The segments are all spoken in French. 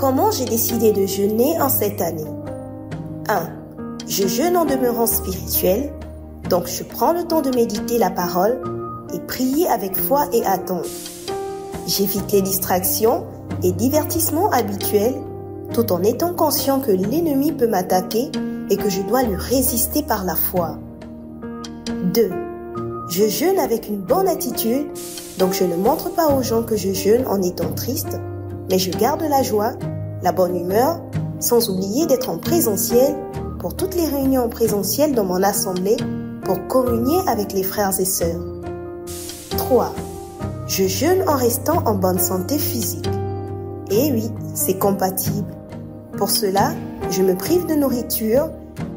Comment j'ai décidé de jeûner en cette année? 1. Je jeûne en demeurant spirituel, donc je prends le temps de méditer la parole et prier avec foi et attente. J'évite les distractions et divertissements habituels tout en étant conscient que l'ennemi peut m'attaquer et que je dois lui résister par la foi. 2. Je jeûne avec une bonne attitude, donc je ne montre pas aux gens que je jeûne en étant triste, mais je garde la joie, la bonne humeur, sans oublier d'être en présentiel pour toutes les réunions présentielles dans mon assemblée pour communier avec les frères et sœurs. 3. Je jeûne en restant en bonne santé physique. Et oui, c'est compatible. Pour cela, je me prive de nourriture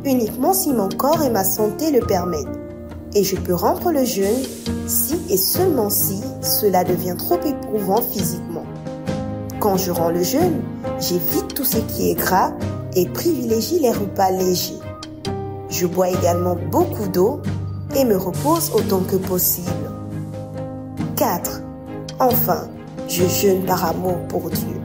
uniquement si mon corps et ma santé le permettent. Et je peux rompre le jeûne si et seulement si cela devient trop éprouvant physiquement. Quand je romps le jeûne, j'évite tout ce qui est gras et privilégie les repas légers. Je bois également beaucoup d'eau et me repose autant que possible. 4. Enfin, je jeûne par amour pour Dieu.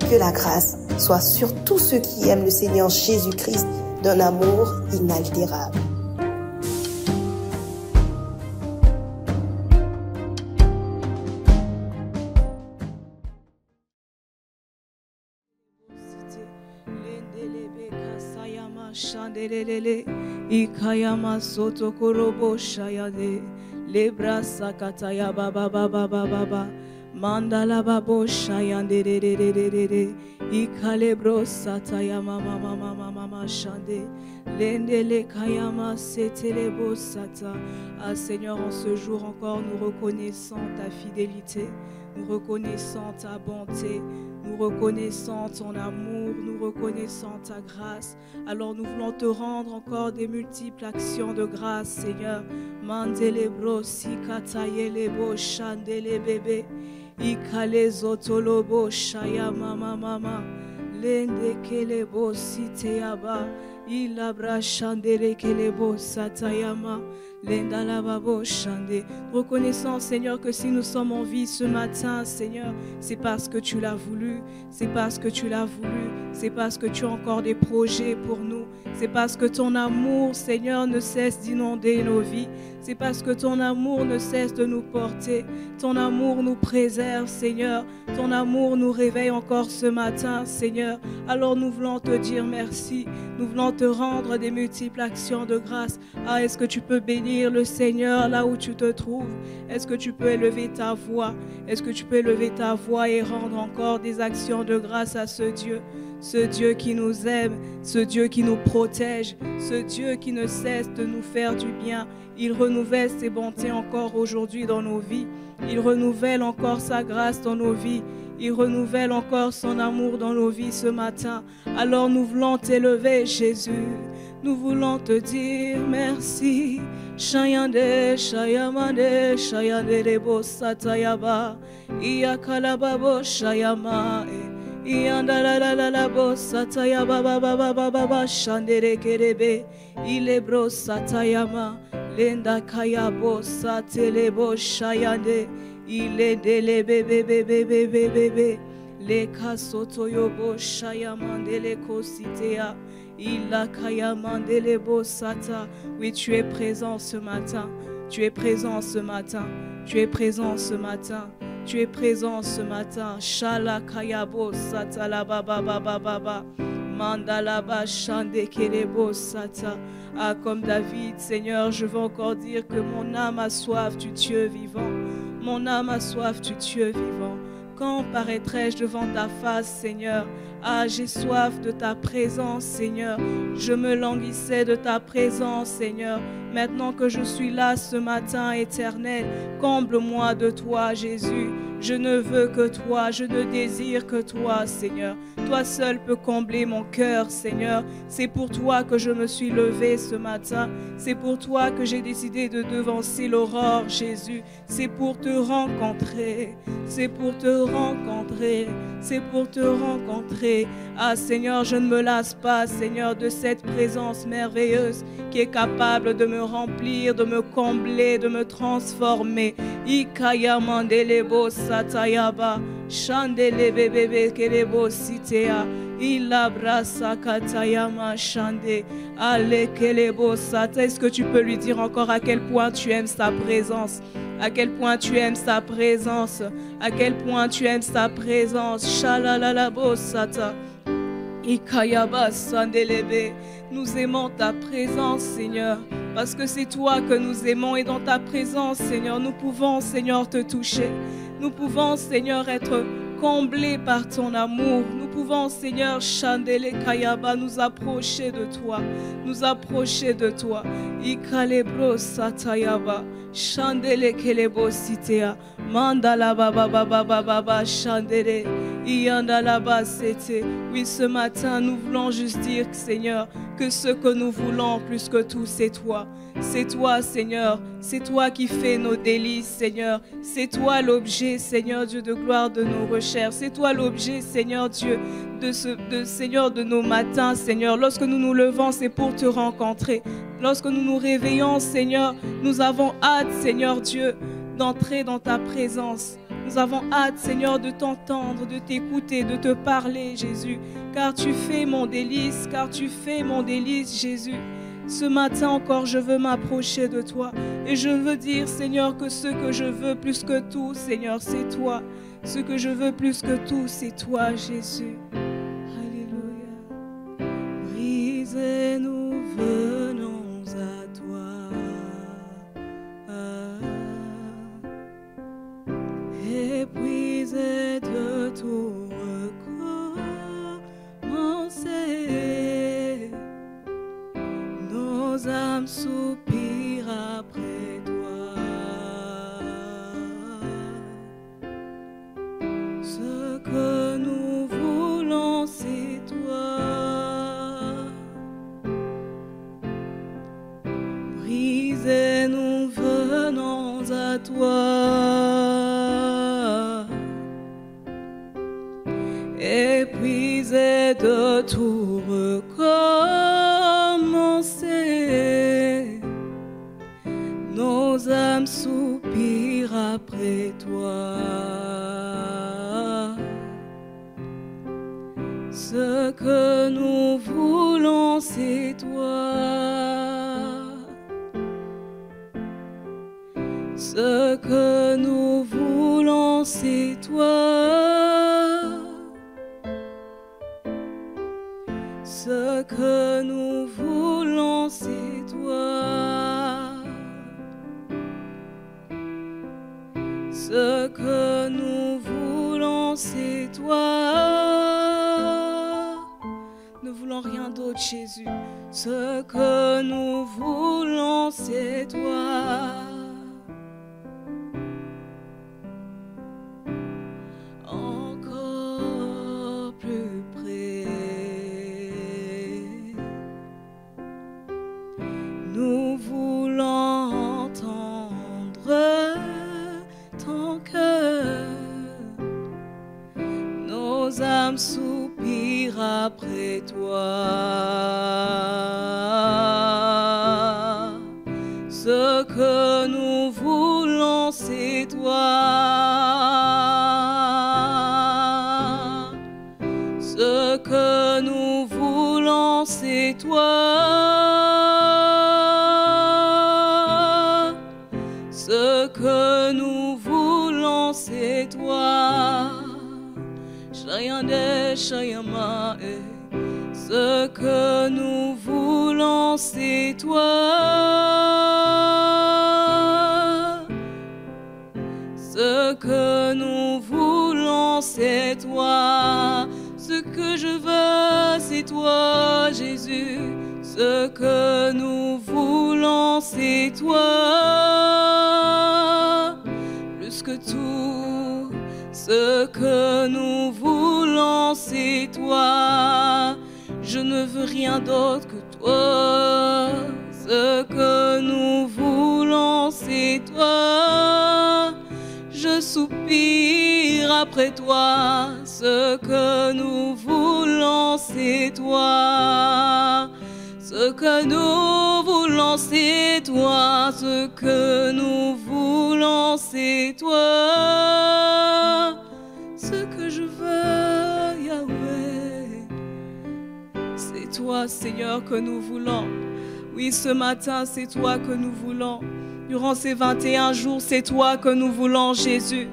Que la grâce soit sur tous ceux qui aiment le Seigneur Jésus-Christ d'un amour inaltérable. Shandelele ikayama soto korobo shayade lebra sakataya baba baba baba mandala babo shayandelele ikalebro sataya mama mama mama shande lendele kayama setelebo sata. Ah Seigneur, en ce jour encore nous reconnaissons ta fidélité, nous reconnaissons ta bonté, nous reconnaissons ton amour, nous reconnaissons ta grâce. Alors nous voulons te rendre encore des multiples actions de grâce, Seigneur. Mandelebro sikatayelebo shandele bébé ikale zotolobo shaya mama mama lende kelebo siteyaba ilabra shandele kelebo satayama. Reconnaissons, Seigneur, que si nous sommes en vie ce matin, Seigneur, c'est parce que tu l'as voulu, c'est parce que tu l'as voulu, c'est parce que tu as encore des projets pour nous, c'est parce que ton amour, Seigneur, ne cesse d'inonder nos vies, c'est parce que ton amour ne cesse de nous porter, ton amour nous préserve, Seigneur, ton amour nous réveille encore ce matin, Seigneur. Alors nous voulons te dire merci, nous voulons te rendre des multiples actions de grâce. Ah, est-ce que tu peux bénir le Seigneur là où tu te trouves? Est-ce que tu peux élever ta voix? Est-ce que tu peux élever ta voix et rendre encore des actions de grâce à ce Dieu qui nous aime, ce Dieu qui nous protège, ce Dieu qui ne cesse de nous faire du bien. Il renouvelle ses bontés encore aujourd'hui dans nos vies. Il renouvelle encore sa grâce dans nos vies. Il renouvelle encore son amour dans nos vies ce matin. Alors nous voulons t'élever, Jésus. Nous voulons te dire merci. Shayande, shayamande, shayande rebo satayaba. Iyakalababo shayama. Iyandalalabo satayaba baba baba baba shandere kerebe. Ilebro satayama. Lenda kayabo satelebo shayande. Ile dele bebe bebe bebe bebe le kasoto yobo shayamandele kositea ila kayamandele bo sata. Oui, tu es présent ce matin, tu es présent ce matin, tu es présent ce matin, tu es présent ce matin. Shala kayabo sata la baba baba baba mandala ba shande kelebo sata. Ah, comme David, Seigneur, je veux encore dire que mon âme a soif du Dieu vivant. Mon âme a soif du Dieu vivant. Quand paraîtrai-je devant ta face, Seigneur? Ah, j'ai soif de ta présence, Seigneur. Je me languissais de ta présence, Seigneur. Maintenant que je suis là ce matin, Éternel, comble-moi de toi, Jésus. Je ne veux que toi, je ne désire que toi, Seigneur. Toi seul peux combler mon cœur, Seigneur. C'est pour toi que je me suis levé ce matin. C'est pour toi que j'ai décidé de devancer l'aurore, Jésus. C'est pour te rencontrer. C'est pour te rencontrer. C'est pour te rencontrer. Ah, Seigneur, je ne me lasse pas, Seigneur, de cette présence merveilleuse qui est capable de me remplir, de me combler, de me transformer. Ikaya mandelebo satayaba. Chandele bébé kerebo sitea. Il abrasa katayama chande. Ale kelebo sata. Est-ce que tu peux lui dire encore à quel point tu aimes sa présence? À quel point tu aimes sa présence? À quel point tu aimes sa présence? Shalalalabo sata. Ikayaba sandelebe. Nous aimons ta présence, Seigneur, parce que c'est toi que nous aimons et dans ta présence, Seigneur, nous pouvons, Seigneur, te toucher. Nous pouvons, Seigneur, être comblés par ton amour. Nous pouvons, Seigneur, Chandele Kayaba, nous approcher de toi. Nous approcher de toi. Ikalebro satayaba. Chandele kelebo sitea. Mandala baba baba baba chandele. Iyandala basete. Oui, ce matin, nous voulons juste dire, Seigneur, que ce que nous voulons plus que tout, c'est toi. C'est toi, Seigneur. C'est toi qui fais nos délices, Seigneur. C'est toi l'objet, Seigneur Dieu de gloire de nos recherches. C'est toi l'objet, Seigneur Dieu, Seigneur de nos matins, Seigneur. Lorsque nous nous levons, c'est pour te rencontrer. Lorsque nous nous réveillons, Seigneur, nous avons hâte, Seigneur Dieu, d'entrer dans ta présence. Nous avons hâte, Seigneur, de t'entendre, de t'écouter, de te parler, Jésus. Car tu fais mon délice, Jésus. Ce matin encore, je veux m'approcher de toi. Et je veux dire, Seigneur, que ce que je veux plus que tout, Seigneur, c'est toi. Ce que je veux plus que tout, c'est toi, Jésus. Alléluia. Brisez, nous venons à toi. Épuisés de tout recommencer. Nos âmes soupirent après toi. Ce que nous voulons, c'est toi. Brisés, nous venons à toi. Épuisés de tout recommencer, nos âmes soupirent après toi. Ce que nous voulons, c'est toi. Ce que nous voulons, c'est toi. Ce que nous voulons, c'est toi. Ce que nous voulons, c'est toi. Ne voulons rien d'autre, Jésus. Ce que nous voulons, c'est toi. Encore plus près. Nous voulons entendre ton cœur. Nos âmes soupirent après toi. Ce que nous voulons, c'est toi. Ce que nous voulons, c'est toi. Ce que nous voulons, c'est toi. Shayande Shayama. Ce que nous voulons, c'est toi. Ce que nous voulons, c'est toi. Ce que je veux, c'est toi, Jésus. Ce que nous voulons, c'est toi. Plus que tout, ce que nous voulons, c'est toi. Je ne veux rien d'autre que toi. Ce que nous voulons, c'est toi. Je soupire après toi. Ce que nous voulons, c'est toi. Ce que nous voulons, c'est toi. Ce que nous voulons, c'est toi. Ce toi, Seigneur, que nous voulons. Oui, ce matin, c'est toi que nous voulons. Durant ces 21 jours, c'est toi que nous voulons, Jésus.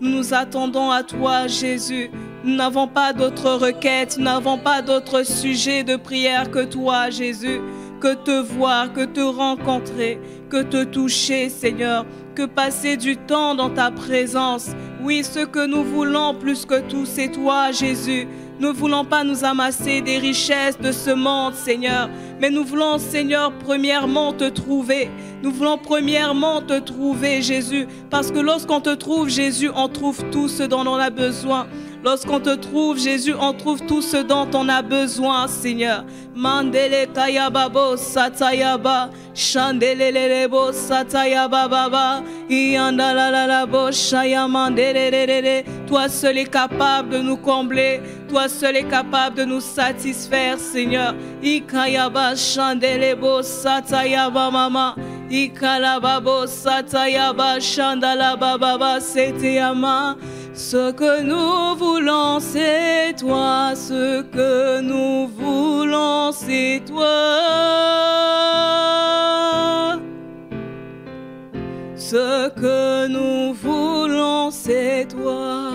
Nous nous attendons à toi, Jésus. Nous n'avons pas d'autre requête, nous n'avons pas d'autre sujet de prière que toi, Jésus. Que te voir, que te rencontrer, que te toucher, Seigneur. Que passer du temps dans ta présence. Oui, ce que nous voulons plus que tout, c'est toi, Jésus. Nous ne voulons pas nous amasser des richesses de ce monde, Seigneur. Mais nous voulons, Seigneur, premièrement te trouver. Nous voulons premièrement te trouver, Jésus. Parce que lorsqu'on te trouve, Jésus, on trouve tout ce dont on a besoin. Lorsqu'on te trouve, Jésus, on trouve tout ce dont on a besoin, Seigneur. Mandele kayababo satayaba, chandelelebo satayaba baba, iandalalabo shayamandelelele. Toi seul est capable de nous combler, toi seul est capable de nous satisfaire, Seigneur. Ikayaba chandelebo satayaba mama, ikalababo satayaba chandalaba baba seteyama. Ce que nous voulons, c'est toi. Ce que nous voulons, c'est toi. Ce que nous voulons, c'est toi.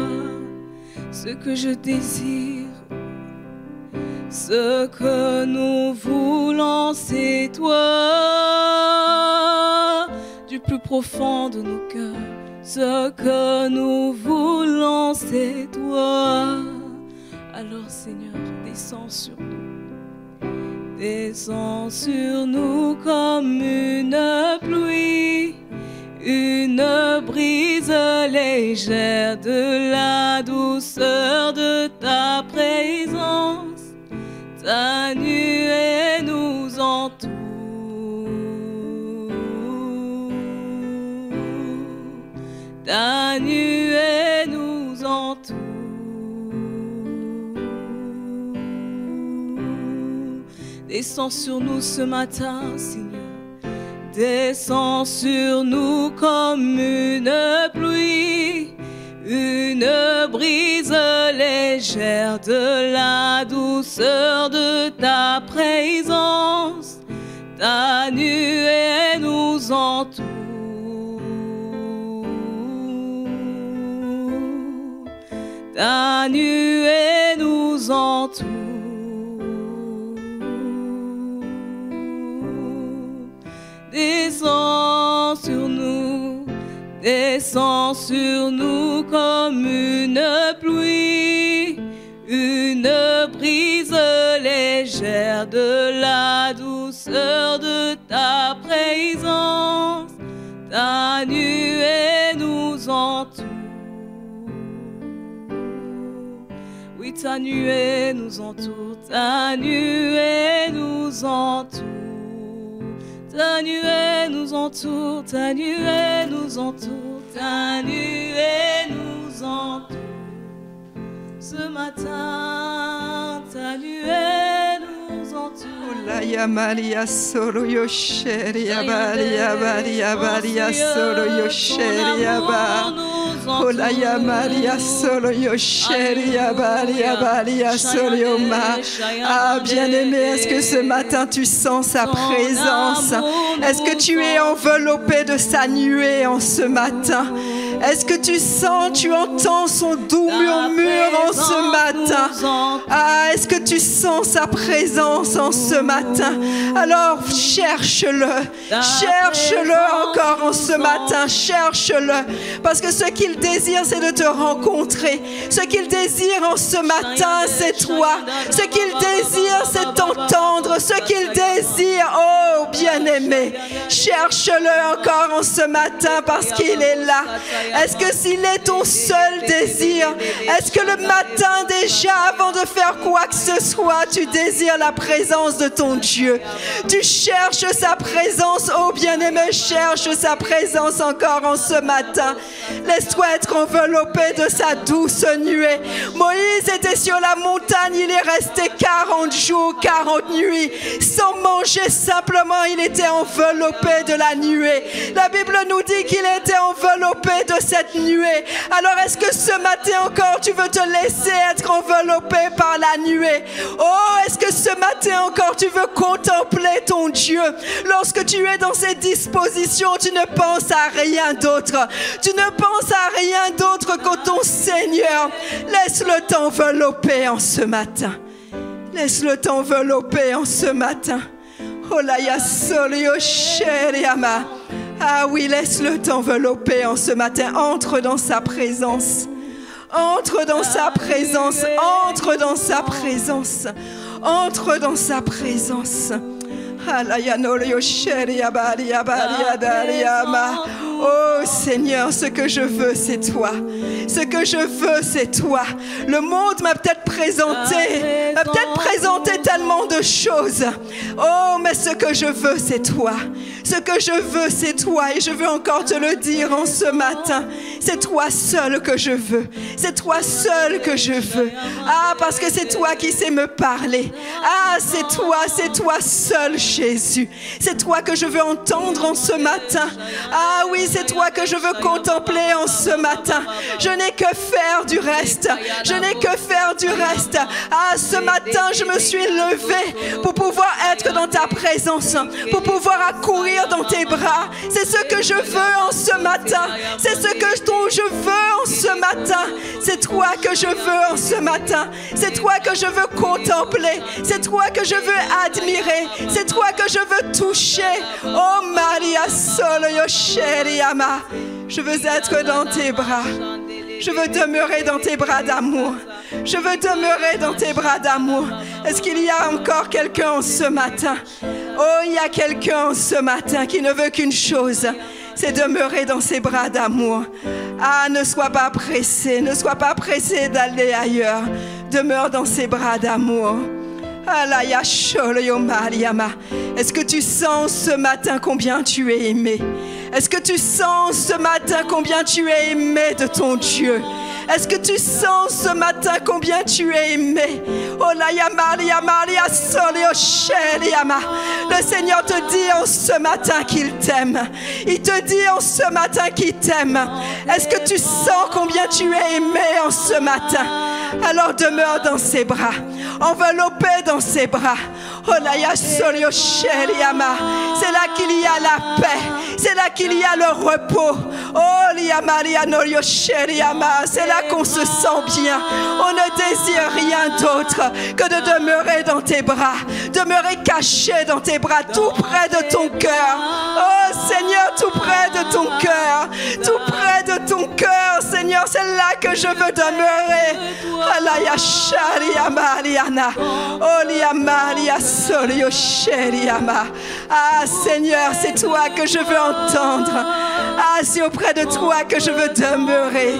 Ce que je désire. Ce que nous voulons, c'est toi. Du plus profond de nos cœurs. Ce que nous voulons, c'est toi. Alors, Seigneur, descends sur nous. Descends sur nous comme une pluie, une brise légère de la douceur de ta présence. Ta nuée nous entoure. Ta nuée nous entoure. Descends sur nous ce matin, Seigneur. Descends sur nous comme une pluie, une brise légère de la douceur de ta présence. Ta nuée nous entoure. Ta nuée nous entoure. Descends sur nous, descends sur nous comme une pluie, une brise légère de la douceur de ta présence. Ta nuée nous entoure. Oui, ta nuée nous entoure, ta nuée nous entoure. Ta nuée nous entoure, ta nuée nous entoure, ta nuée nous entoure. Ce matin, ta nuée nous entoure. Olaya Maria solo yosheria baria baria baria solo yosheria ba. Olaya Maria solo yosheria baria baria solo yoma. Ah bien-aimé, est-ce que ce matin tu sens sa présence? Est-ce que tu es enveloppé de sa nuée en ce matin? Est-ce que tu sens, tu entends son doux murmure en ce matin? Ah, est-ce que tu sens sa présence en ce matin? Alors cherche-le, cherche-le encore en ce matin, cherche-le, parce que ce qu'il désire c'est de te rencontrer. Ce qu'il désire en ce matin c'est toi. Ce qu'il désire c'est t'entendre. Ce qu'il désire, oh bien-aimé, cherche-le encore en ce matin parce qu'il est là. Est-ce que s'il est ton seul désir, est-ce que le matin déjà, avant de faire quoi que ce soit, tu désires la présence de ton Dieu? Tu cherches sa présence, oh bien-aimé, cherche sa présence encore en ce matin. Laisse-toi être enveloppé de sa douce nuée. Moïse était sur la montagne, il est resté 40 jours, 40 nuits, sans manger, simplement il était enveloppé de la nuée. La Bible nous dit qu'il était enveloppé de cette cette nuée. Alors est-ce que ce matin encore tu veux te laisser être enveloppé par la nuée? Oh, est-ce que ce matin encore tu veux contempler ton Dieu? Lorsque tu es dans ces dispositions, tu ne penses à rien d'autre. Tu ne penses à rien d'autre que ton Seigneur. Laisse-le t'envelopper en ce matin. Laisse-le t'envelopper en ce matin. Ah oui, laisse-le t'envelopper en ce matin. Entre dans sa présence. Entre dans sa présence. Entre dans sa présence. Entre dans sa présence. Oh Seigneur, ce que je veux, c'est toi. Ce que je veux, c'est toi. Le monde m'a peut-être présenté tellement de choses. Oh, mais ce que je veux, c'est toi. Ce que je veux, c'est toi. Et je veux encore te le dire en ce matin. C'est toi seul que je veux. C'est toi seul que je veux. Ah, parce que c'est toi qui sais me parler. Ah, c'est toi seul, Jésus. C'est toi que je veux entendre en ce matin. Ah oui, c'est toi que je veux contempler en ce matin. Je n'ai que faire du reste. Je n'ai que faire du reste. Ah, ce matin, je me suis levée pour pouvoir être dans ta présence, pour pouvoir accourir dans tes bras. C'est ce que je veux en ce matin. C'est ce que je veux en ce matin. C'est toi que je veux en ce matin. C'est toi que je veux contempler. C'est toi que je veux admirer. C'est toi que je veux toucher. Oh Maria Solo Yosheriama. Je veux être dans tes bras. Je veux demeurer dans tes bras d'amour. Je veux demeurer dans tes bras d'amour. Est-ce qu'il y a encore quelqu'un en ce matin? Oh, il y a quelqu'un en ce matin qui ne veut qu'une chose, c'est demeurer dans ses bras d'amour. Ah, ne sois pas pressé d'aller ailleurs. Demeure dans ses bras d'amour. Est-ce que tu sens ce matin combien tu es aimé? Est-ce que tu sens ce matin combien tu es aimé de ton Dieu? Est-ce que tu sens ce matin combien tu es aimé? Le Seigneur te dit en ce matin qu'il t'aime. Il te dit en ce matin qu'il t'aime. Est-ce que tu sens combien tu es aimé en ce matin? Alors demeure dans ses bras, enveloppé dans ses bras. C'est là qu'il y a la paix. C'est là qu'il y a le repos. C'est là qu'on se sent bien. On ne désire rien d'autre que de demeurer dans tes bras. Demeurer caché dans tes bras, tout près de ton cœur. Oh Seigneur, tout près de ton cœur. Tout près de ton cœur, Seigneur. C'est là que je veux demeurer. Ah Seigneur, c'est toi que je veux entendre. Ah, c'est auprès de toi que je veux demeurer.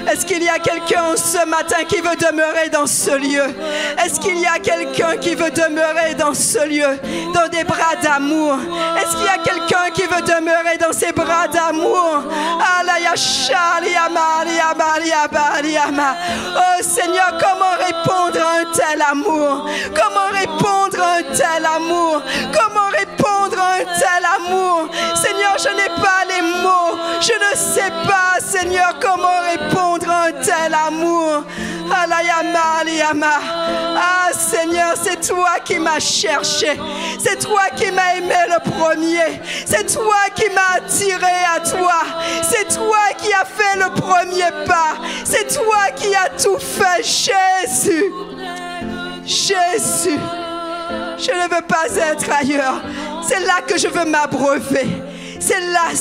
Est-ce qu'il y a quelqu'un ce matin qui veut demeurer dans ce lieu? Est-ce qu'il y a quelqu'un qui veut demeurer dans ce lieu, dans des bras d'amour? Est-ce qu'il y a quelqu'un qui veut demeurer dans ces bras d'amour? Oh Seigneur, comment répondre à un tel amour? Comment répondre à un tel amour? Comment répondre à un tel amour? Seigneur, je n'ai pas les mots. Je ne sais pas, Seigneur, comment répondre à un tel amour. Ah Seigneur, c'est toi qui m'as cherché. C'est toi qui m'as aimé le premier. C'est toi qui m'as attiré à toi. C'est toi qui as fait le premier pas. C'est toi qui as tout fait, Jésus. Jésus, je ne veux pas être ailleurs. C'est là que je veux m'abreuver. C'est là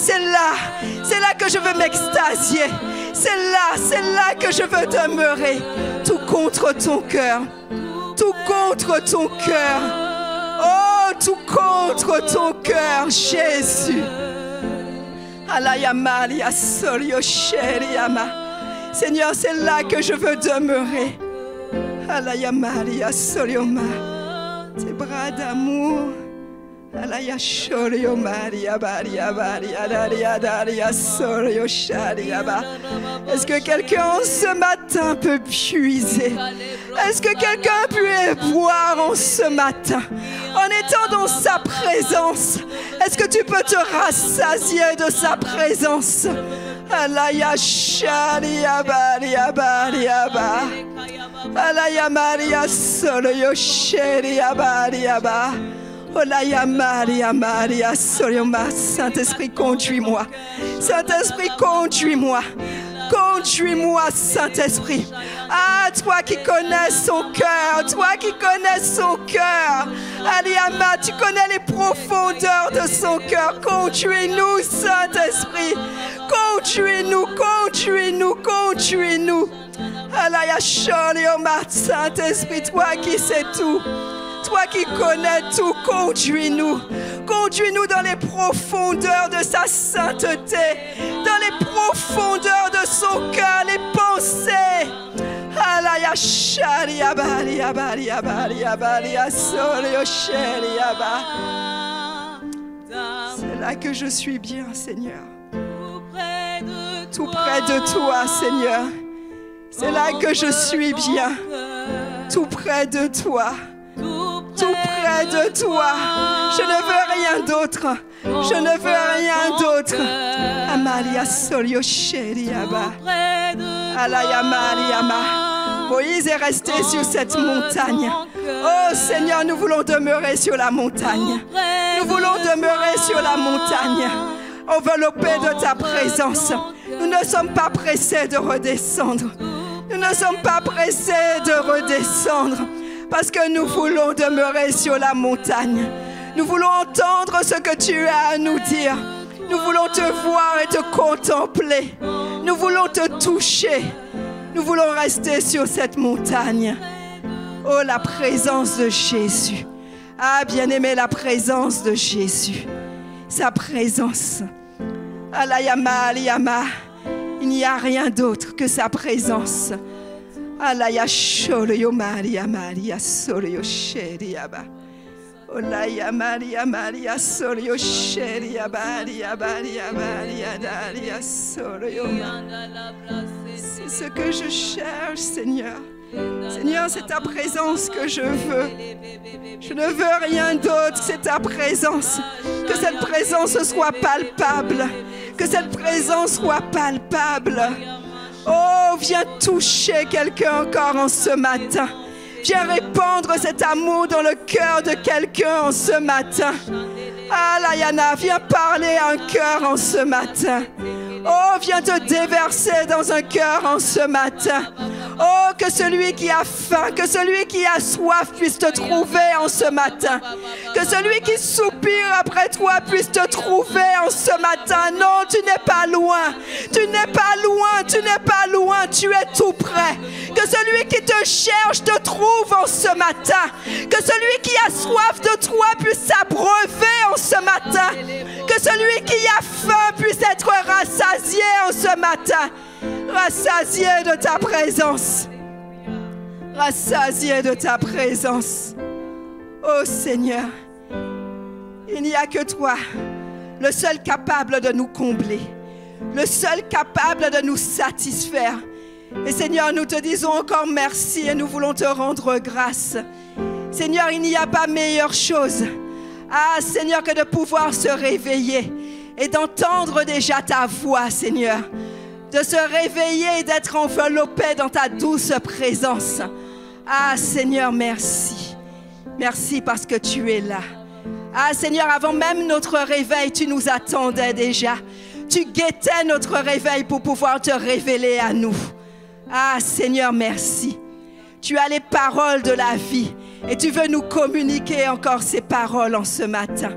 que je veux m'extasier. C'est là que je veux demeurer. Tout contre ton cœur. Tout contre ton cœur. Oh, tout contre ton cœur, Jésus. Seigneur, c'est là que je veux demeurer. Tes bras d'amour. Est-ce que quelqu'un ce matin peut puiser? Est-ce que quelqu'un peut boire en ce matin en étant dans sa présence? Est-ce que tu peux te rassasier de sa présence? Alaya sharia baria baria ba. Alaya Maria solo yo sheria baria ba. Olaya Maria Maria solo ma. Saint-Esprit, conduis-moi. Saint-Esprit, conduis-moi. Conduis-moi, Saint-Esprit. Ah, toi qui connais son cœur, toi qui connais son cœur. Aliama, tu connais les profondeurs de son cœur. Conduis-nous, Saint-Esprit. Conduis-nous, conduis-nous, conduis-nous. Alaya Sholioma, Saint-Esprit, toi qui sais tout. Toi qui connais tout, conduis-nous. Conduis-nous dans les profondeurs de sa sainteté, dans les profondeurs de son cœur, les pensées. C'est là que je suis bien, Seigneur. Tout près de toi, Seigneur. C'est là que je suis bien. Tout près de toi. Tout près de toi. Je ne veux rien d'autre. Je ne veux rien d'autre. Amalia Solio Sheriaba. Alaya Mariama. Moïse est resté sur cette montagne. Oh Seigneur, nous voulons demeurer sur la montagne. Nous voulons demeurer sur la montagne, enveloppés de ta présence. Nous ne sommes pas pressés de redescendre. Nous ne sommes pas pressés de redescendre. Parce que nous voulons demeurer sur la montagne. Nous voulons entendre ce que tu as à nous dire. Nous voulons te voir et te contempler. Nous voulons te toucher. Nous voulons rester sur cette montagne. Oh, la présence de Jésus. Ah, bien-aimé, la présence de Jésus. Sa présence. Alayama, alayama. Il n'y a rien d'autre que sa présence. Alaya sholo Maria Maria solo yo sheriaba. Olaya Maria Maria solo yo sheriaba Maria Maria Maria Daria solo yo. C'est ce que je cherche, Seigneur. Seigneur, c'est ta présence que je veux. Je ne veux rien d'autre, c'est ta présence. Que cette présence soit palpable. Que cette présence soit palpable. Oh, viens toucher quelqu'un encore en ce matin. Viens répandre cet amour dans le cœur de quelqu'un en ce matin. Ah, Layana, viens parler à un cœur en ce matin. Oh, viens te déverser dans un cœur en ce matin. Oh, que celui qui a faim, que celui qui a soif puisse te trouver en ce matin. Que celui qui soupire après toi puisse te trouver en ce matin. Non, tu n'es pas loin. Tu n'es pas loin, tu n'es pas loin. Tu es tout près. Que celui qui te cherche te trouve en ce matin. Que celui qui a soif de toi puisse s'abreuver en ce matin. Que celui qui a faim puisse être rassasié en ce matin. Rassasié de ta présence. Rassasié de ta présence. Oh Seigneur, il n'y a que toi, le seul capable de nous combler, le seul capable de nous satisfaire. Et Seigneur, nous te disons encore merci et nous voulons te rendre grâce. Seigneur, il n'y a pas meilleure chose, ah Seigneur, que de pouvoir se réveiller et d'entendre déjà ta voix, Seigneur. De se réveiller et d'être enveloppé dans ta douce présence. Ah Seigneur, merci. Merci parce que tu es là. Ah Seigneur, avant même notre réveil, tu nous attendais déjà. Tu guettais notre réveil pour pouvoir te révéler à nous. Ah Seigneur, merci. Tu as les paroles de la vie et tu veux nous communiquer encore ces paroles en ce matin.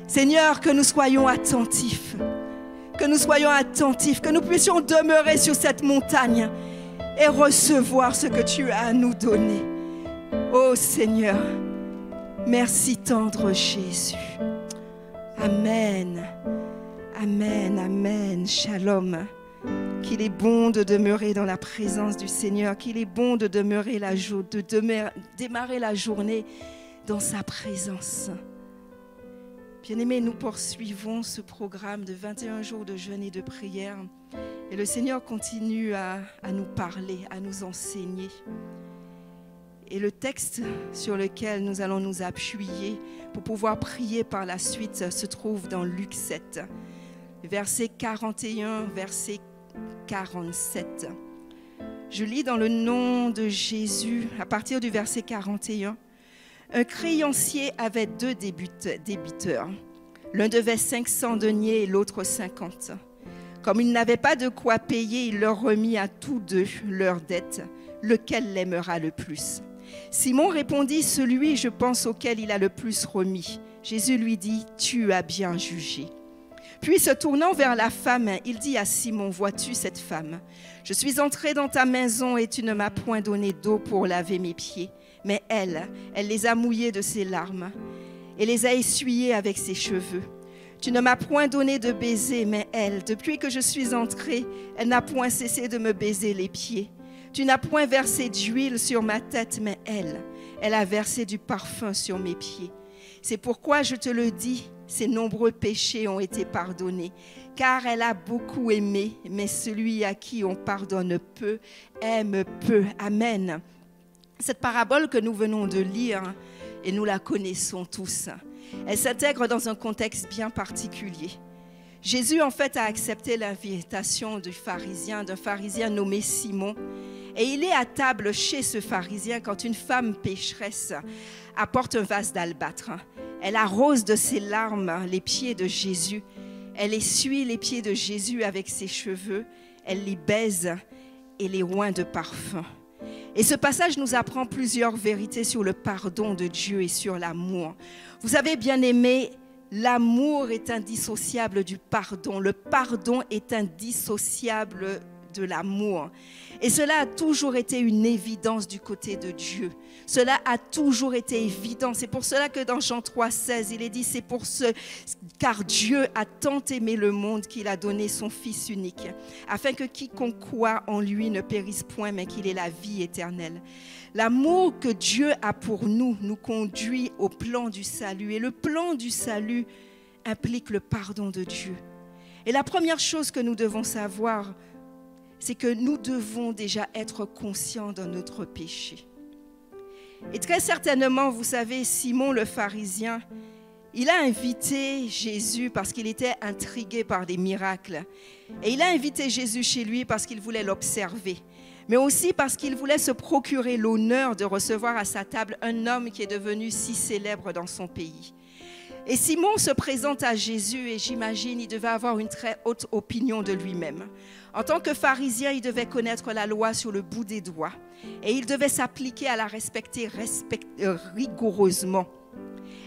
Seigneur, que nous soyons attentifs. Que nous soyons attentifs, que nous puissions demeurer sur cette montagne et recevoir ce que tu as à nous donner. Oh Seigneur, merci tendre Jésus. Amen. Amen, amen. Shalom. Qu'il est bon de demeurer dans la présence du Seigneur, qu'il est bon de demeurer démarrer la journée dans sa présence. Bien-aimés, nous poursuivons ce programme de 21 jours de jeûne et de prière. Et le Seigneur continue à nous parler, à nous enseigner. Et le texte sur lequel nous allons nous appuyer pour pouvoir prier par la suite se trouve dans Luc 7, verset 41, verset 47. Je lis dans le nom de Jésus, à partir du verset 41. Un créancier avait 2 débiteurs. L'un devait 500 deniers et l'autre 50. Comme il n'avait pas de quoi payer, il leur remit à tous 2 leurs dettes. Lequel l'aimera le plus? Simon répondit, celui, je pense, auquel il a le plus remis. Jésus lui dit, tu as bien jugé. Puis se tournant vers la femme, il dit à Simon, vois-tu cette femme? Je suis entré dans ta maison et tu ne m'as point donné d'eau pour laver mes pieds. Mais elle les a mouillés de ses larmes et les a essuyés avec ses cheveux. Tu ne m'as point donné de baiser, mais elle, depuis que je suis entrée, elle n'a point cessé de me baiser les pieds. Tu n'as point versé d'huile sur ma tête, mais elle a versé du parfum sur mes pieds. C'est pourquoi je te le dis, ses nombreux péchés ont été pardonnés, car elle a beaucoup aimé, mais celui à qui on pardonne peu, aime peu. Amen. Cette parabole que nous venons de lire, et nous la connaissons tous, elle s'intègre dans un contexte bien particulier. Jésus, en fait, a accepté l'invitation d'un pharisien nommé Simon. Et il est à table chez ce pharisien quand une femme pécheresse apporte un vase d'albâtre. Elle arrose de ses larmes les pieds de Jésus. Elle essuie les pieds de Jésus avec ses cheveux. Elle les baise et les oint de parfum. Et ce passage nous apprend plusieurs vérités sur le pardon de Dieu et sur l'amour. Vous savez, bien-aimés, l'amour est indissociable du pardon. Le pardon est indissociable de l'amour. Et cela a toujours été une évidence du côté de Dieu. Cela a toujours été évident. C'est pour cela que dans Jean 3,16, il est dit, c'est pour ce, car Dieu a tant aimé le monde qu'il a donné son Fils unique, afin que quiconque croit en lui ne périsse point, mais qu'il ait la vie éternelle. L'amour que Dieu a pour nous nous conduit au plan du salut. Et le plan du salut implique le pardon de Dieu. Et la première chose que nous devons savoir, c'est que nous devons déjà être conscients de notre péché. Et très certainement, vous savez, Simon le pharisien, il a invité Jésus parce qu'il était intrigué par des miracles. Et il a invité Jésus chez lui parce qu'il voulait l'observer, mais aussi parce qu'il voulait se procurer l'honneur de recevoir à sa table un homme qui est devenu si célèbre dans son pays. Et Simon se présente à Jésus et j'imagine il devait avoir une très haute opinion de lui-même. En tant que pharisien, il devait connaître la loi sur le bout des doigts et il devait s'appliquer à la respecter rigoureusement.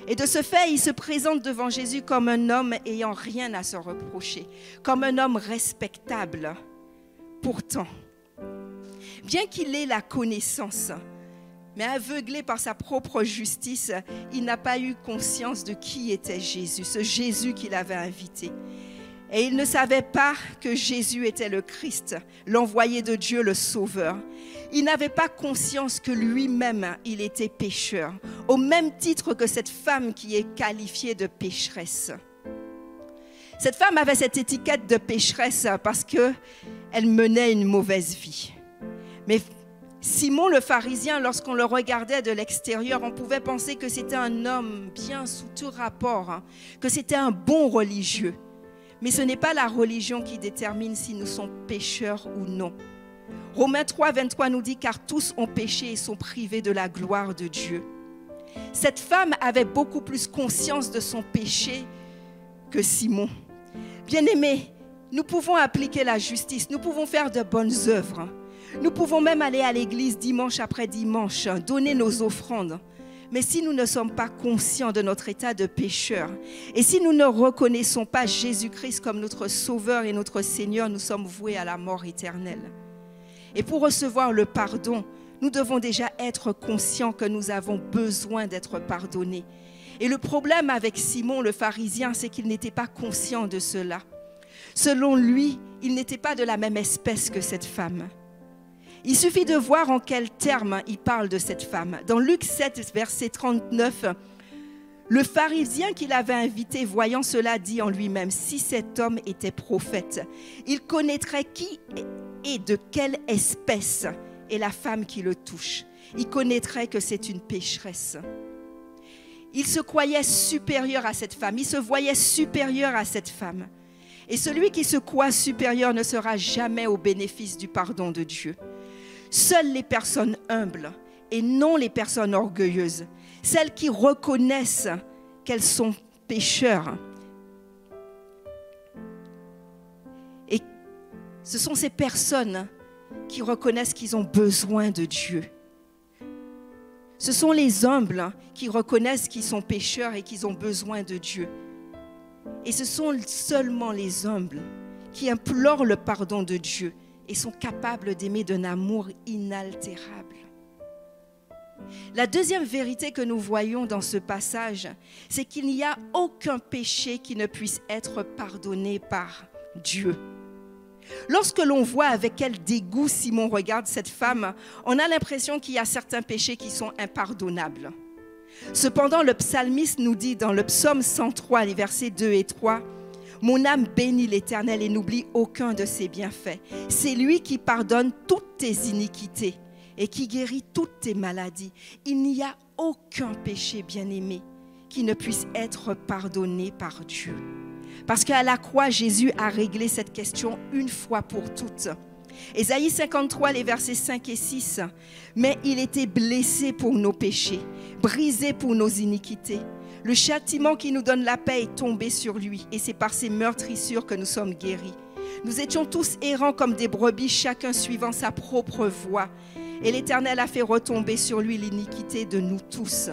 Et de ce fait, il se présente devant Jésus comme un homme ayant rien à se reprocher, comme un homme respectable. Pourtant, bien qu'il ait la connaissance, mais aveuglé par sa propre justice, il n'a pas eu conscience de qui était Jésus, ce Jésus qu'il avait invité. Et il ne savait pas que Jésus était le Christ, l'envoyé de Dieu, le Sauveur. Il n'avait pas conscience que lui-même, il était pécheur, au même titre que cette femme qui est qualifiée de pécheresse. Cette femme avait cette étiquette de pécheresse parce qu'elle menait une mauvaise vie. Mais Simon le pharisien, lorsqu'on le regardait de l'extérieur, on pouvait penser que c'était un homme bien sous tout rapport, que c'était un bon religieux. Mais ce n'est pas la religion qui détermine si nous sommes pécheurs ou non. Romains 3, 23 nous dit « Car tous ont péché et sont privés de la gloire de Dieu ». Cette femme avait beaucoup plus conscience de son péché que Simon. Bien-aimés, nous pouvons appliquer la justice, nous pouvons faire de bonnes œuvres. Nous pouvons même aller à l'église dimanche après dimanche, donner nos offrandes. Mais si nous ne sommes pas conscients de notre état de pécheur, et si nous ne reconnaissons pas Jésus-Christ comme notre Sauveur et notre Seigneur, nous sommes voués à la mort éternelle. Et pour recevoir le pardon, nous devons déjà être conscients que nous avons besoin d'être pardonnés. Et le problème avec Simon le pharisien, c'est qu'il n'était pas conscient de cela. Selon lui, il n'était pas de la même espèce que cette femme. Il suffit de voir en quels termes il parle de cette femme. Dans Luc 7, verset 39, Le pharisien qui l'avait invité, voyant cela, dit en lui-même, si cet homme était prophète, il connaîtrait qui et de quelle espèce est la femme qui le touche. Il connaîtrait que c'est une pécheresse. Il se croyait supérieur à cette femme, il se voyait supérieur à cette femme. Et celui qui se croit supérieur ne sera jamais au bénéfice du pardon de Dieu. Seules les personnes humbles et non les personnes orgueilleuses, celles qui reconnaissent qu'elles sont pécheurs. Et ce sont ces personnes qui reconnaissent qu'ils ont besoin de Dieu. Ce sont les humbles qui reconnaissent qu'ils sont pécheurs et qu'ils ont besoin de Dieu. Et ce sont seulement les humbles qui implorent le pardon de Dieu et sont capables d'aimer d'un amour inaltérable. La deuxième vérité que nous voyons dans ce passage, c'est qu'il n'y a aucun péché qui ne puisse être pardonné par Dieu. Lorsque l'on voit avec quel dégoût Simon regarde cette femme, on a l'impression qu'il y a certains péchés qui sont impardonnables. Cependant, le psalmiste nous dit dans le psaume 103, les versets 2 et 3, « Mon âme bénit l'Éternel et n'oublie aucun de ses bienfaits. C'est lui qui pardonne toutes tes iniquités et qui guérit toutes tes maladies. Il n'y a aucun péché, bien-aimé, qui ne puisse être pardonné par Dieu. » Parce qu'à la croix, Jésus a réglé cette question une fois pour toutes. Ésaïe 53, les versets 5 et 6. « Mais il était blessé pour nos péchés, brisé pour nos iniquités. Le châtiment qui nous donne la paix est tombé sur lui, et c'est par ses meurtrissures que nous sommes guéris. Nous étions tous errants comme des brebis, chacun suivant sa propre voie. Et l'Éternel a fait retomber sur lui l'iniquité de nous tous. »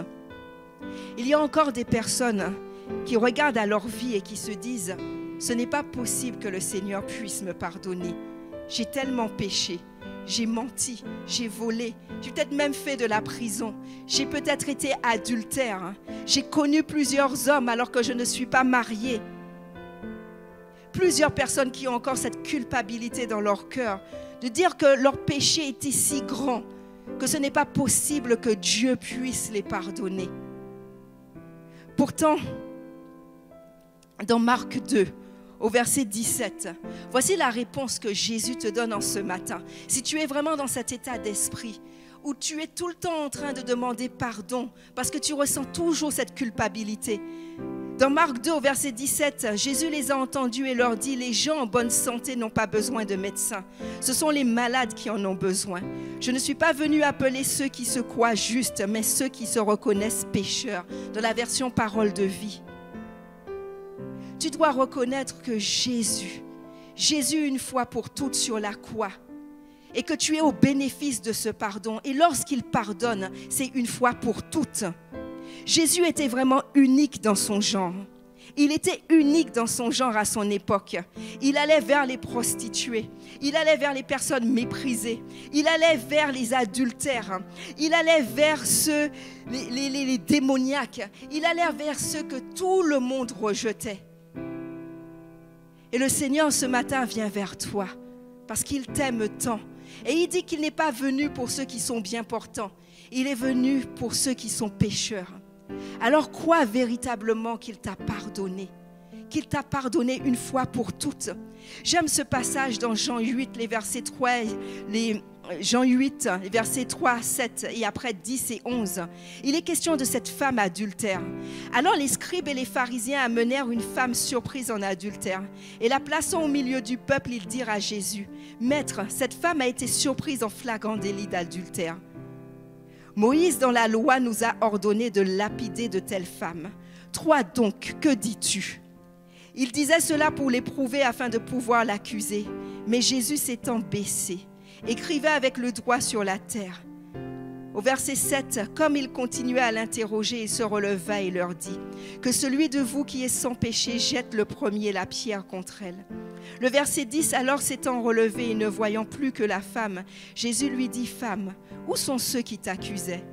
Il y a encore des personnes qui regardent à leur vie et qui se disent « Ce n'est pas possible que le Seigneur puisse me pardonner. J'ai tellement péché, j'ai menti, j'ai volé, j'ai peut-être même fait de la prison, j'ai peut-être été adultère, j'ai connu plusieurs hommes alors que je ne suis pas mariée. » Plusieurs personnes qui ont encore cette culpabilité dans leur cœur, de dire que leur péché était si grand que ce n'est pas possible que Dieu puisse les pardonner. Pourtant, dans Marc 2, au verset 17, voici la réponse que Jésus te donne en ce matin. Si tu es vraiment dans cet état d'esprit où tu es tout le temps en train de demander pardon parce que tu ressens toujours cette culpabilité. Dans Marc 2, au verset 17, Jésus les a entendus et leur dit « Les gens en bonne santé n'ont pas besoin de médecins. Ce sont les malades qui en ont besoin. Je ne suis pas venu appeler ceux qui se croient justes, mais ceux qui se reconnaissent pécheurs. » Dans la version parole de vie. Tu dois reconnaître que Jésus, une fois pour toutes sur la croix, et que tu es au bénéfice de ce pardon. Et lorsqu'il pardonne, c'est une fois pour toutes. Jésus était vraiment unique dans son genre. Il était unique dans son genre à son époque. Il allait vers les prostituées. Il allait vers les personnes méprisées. Il allait vers les adultères. Il allait vers les démoniaques. Il allait vers ceux que tout le monde rejetait. Et le Seigneur ce matin vient vers toi parce qu'il t'aime tant. Et il dit qu'il n'est pas venu pour ceux qui sont bien portants. Il est venu pour ceux qui sont pécheurs. Alors crois véritablement qu'il t'a pardonné. Qu'il t'a pardonné une fois pour toutes. J'aime ce passage dans Jean 8, les versets 3, Jean 8, les versets 3, 7 et après 10 et 11. Il est question de cette femme adultère. Alors les scribes et les pharisiens amenèrent une femme surprise en adultère. Et la plaçant au milieu du peuple, ils dirent à Jésus, « Maître, cette femme a été surprise en flagrant délit d'adultère. Moïse, dans la loi, nous a ordonné de lapider de telles femmes. Toi donc, que dis-tu » Il disait cela pour l'éprouver afin de pouvoir l'accuser. Mais Jésus s'étant baissé, écrivait avec le doigt sur la terre. Au verset 7, comme il continuait à l'interroger, il se releva et leur dit « Que celui de vous qui est sans péché jette le premier la pierre contre elle. » Le verset 10, alors s'étant relevé et ne voyant plus que la femme, Jésus lui dit « Femme, où sont ceux qui t'accusaient?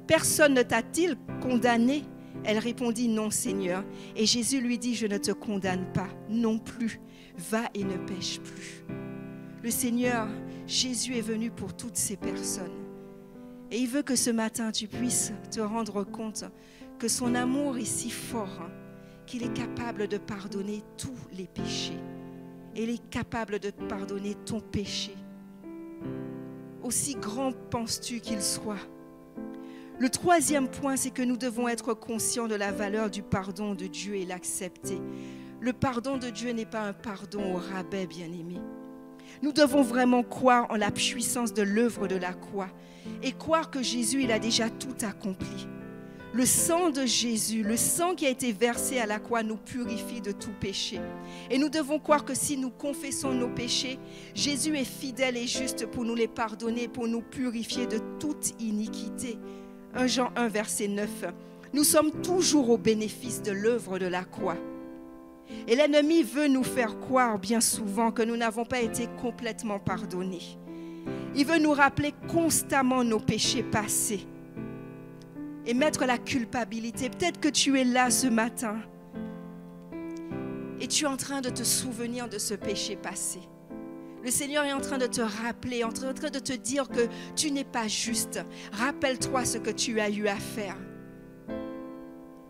Personne ne t'a-t-il condamné ?» Elle répondit « Non, Seigneur. » Et Jésus lui dit « Je ne te condamne pas, non plus. Va et ne pêche plus. » Le Seigneur, Jésus est venu pour toutes ces personnes. Et il veut que ce matin, tu puisses te rendre compte que son amour est si fort qu'il est capable de pardonner tous les péchés. Il est capable de pardonner ton péché. Aussi grand penses-tu qu'il soit? Le troisième point, c'est que nous devons être conscients de la valeur du pardon de Dieu et l'accepter. Le pardon de Dieu n'est pas un pardon au rabais, bien-aimé. Nous devons vraiment croire en la puissance de l'œuvre de la croix et croire que Jésus, il a déjà tout accompli. Le sang de Jésus, le sang qui a été versé à la croix nous purifie de tout péché. Et nous devons croire que si nous confessons nos péchés, Jésus est fidèle et juste pour nous les pardonner, pour nous purifier de toute iniquité. 1 Jean 1, verset 9. Nous sommes toujours au bénéfice de l'œuvre de la croix. Et l'ennemi veut nous faire croire bien souvent que nous n'avons pas été complètement pardonnés. Il veut nous rappeler constamment nos péchés passés et mettre la culpabilité. Peut-être que tu es là ce matin et tu es en train de te souvenir de ce péché passé. Le Seigneur est en train de te rappeler, en train de te dire que tu n'es pas juste. Rappelle-toi ce que tu as eu à faire.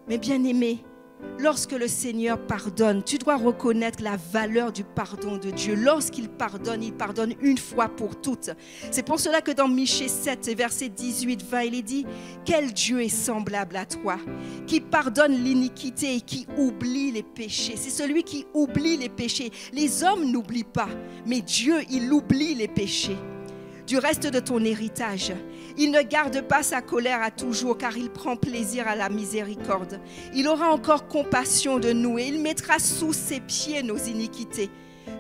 Mais bien-aimé, lorsque le Seigneur pardonne, tu dois reconnaître la valeur du pardon de Dieu. Lorsqu'il pardonne une fois pour toutes. C'est pour cela que dans Michée 7, verset 18-20, il est dit « Quel Dieu est semblable à toi, qui pardonne l'iniquité et qui oublie les péchés. » C'est celui qui oublie les péchés. Les hommes n'oublient pas, mais Dieu, il oublie les péchés. Du reste de ton héritage, il ne garde pas sa colère à toujours, car il prend plaisir à la miséricorde. Il aura encore compassion de nous et il mettra sous ses pieds nos iniquités.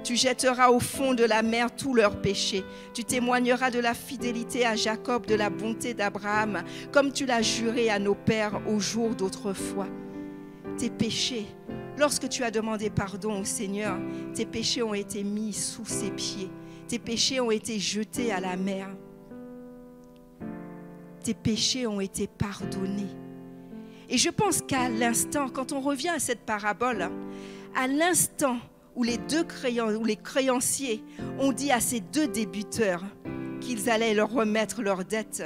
Tu jetteras au fond de la mer tous leurs péchés. Tu témoigneras de la fidélité à Jacob, de la bonté d'Abraham, comme tu l'as juré à nos pères au jour d'autrefois. Tes péchés, lorsque tu as demandé pardon au Seigneur, tes péchés ont été mis sous ses pieds. Tes péchés ont été jetés à la mer. Tes péchés ont été pardonnés. Et je pense qu'à l'instant, quand on revient à cette parabole, à l'instant où les créanciers ont dit à ces deux débiteurs qu'ils allaient leur remettre leurs dettes,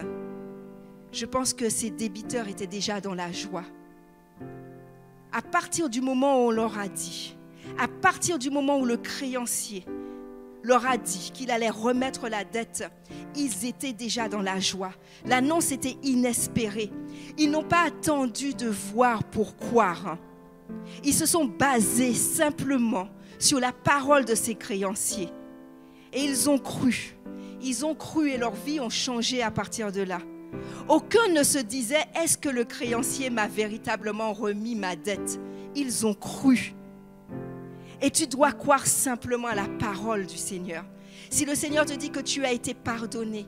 je pense que ces débiteurs étaient déjà dans la joie. À partir du moment où on leur a dit, à partir du moment où le créancier leur a dit qu'il allait remettre la dette, ils étaient déjà dans la joie. L'annonce était inespérée. Ils n'ont pas attendu de voir pour croire. Ils se sont basés simplement sur la parole de ces créanciers. Et ils ont cru. Ils ont cru et leur vie ont changé à partir de là. Aucun ne se disait, est-ce que le créancier m'a véritablement remis ma dette? Ils ont cru. Et tu dois croire simplement à la parole du Seigneur. Si le Seigneur te dit que tu as été pardonné,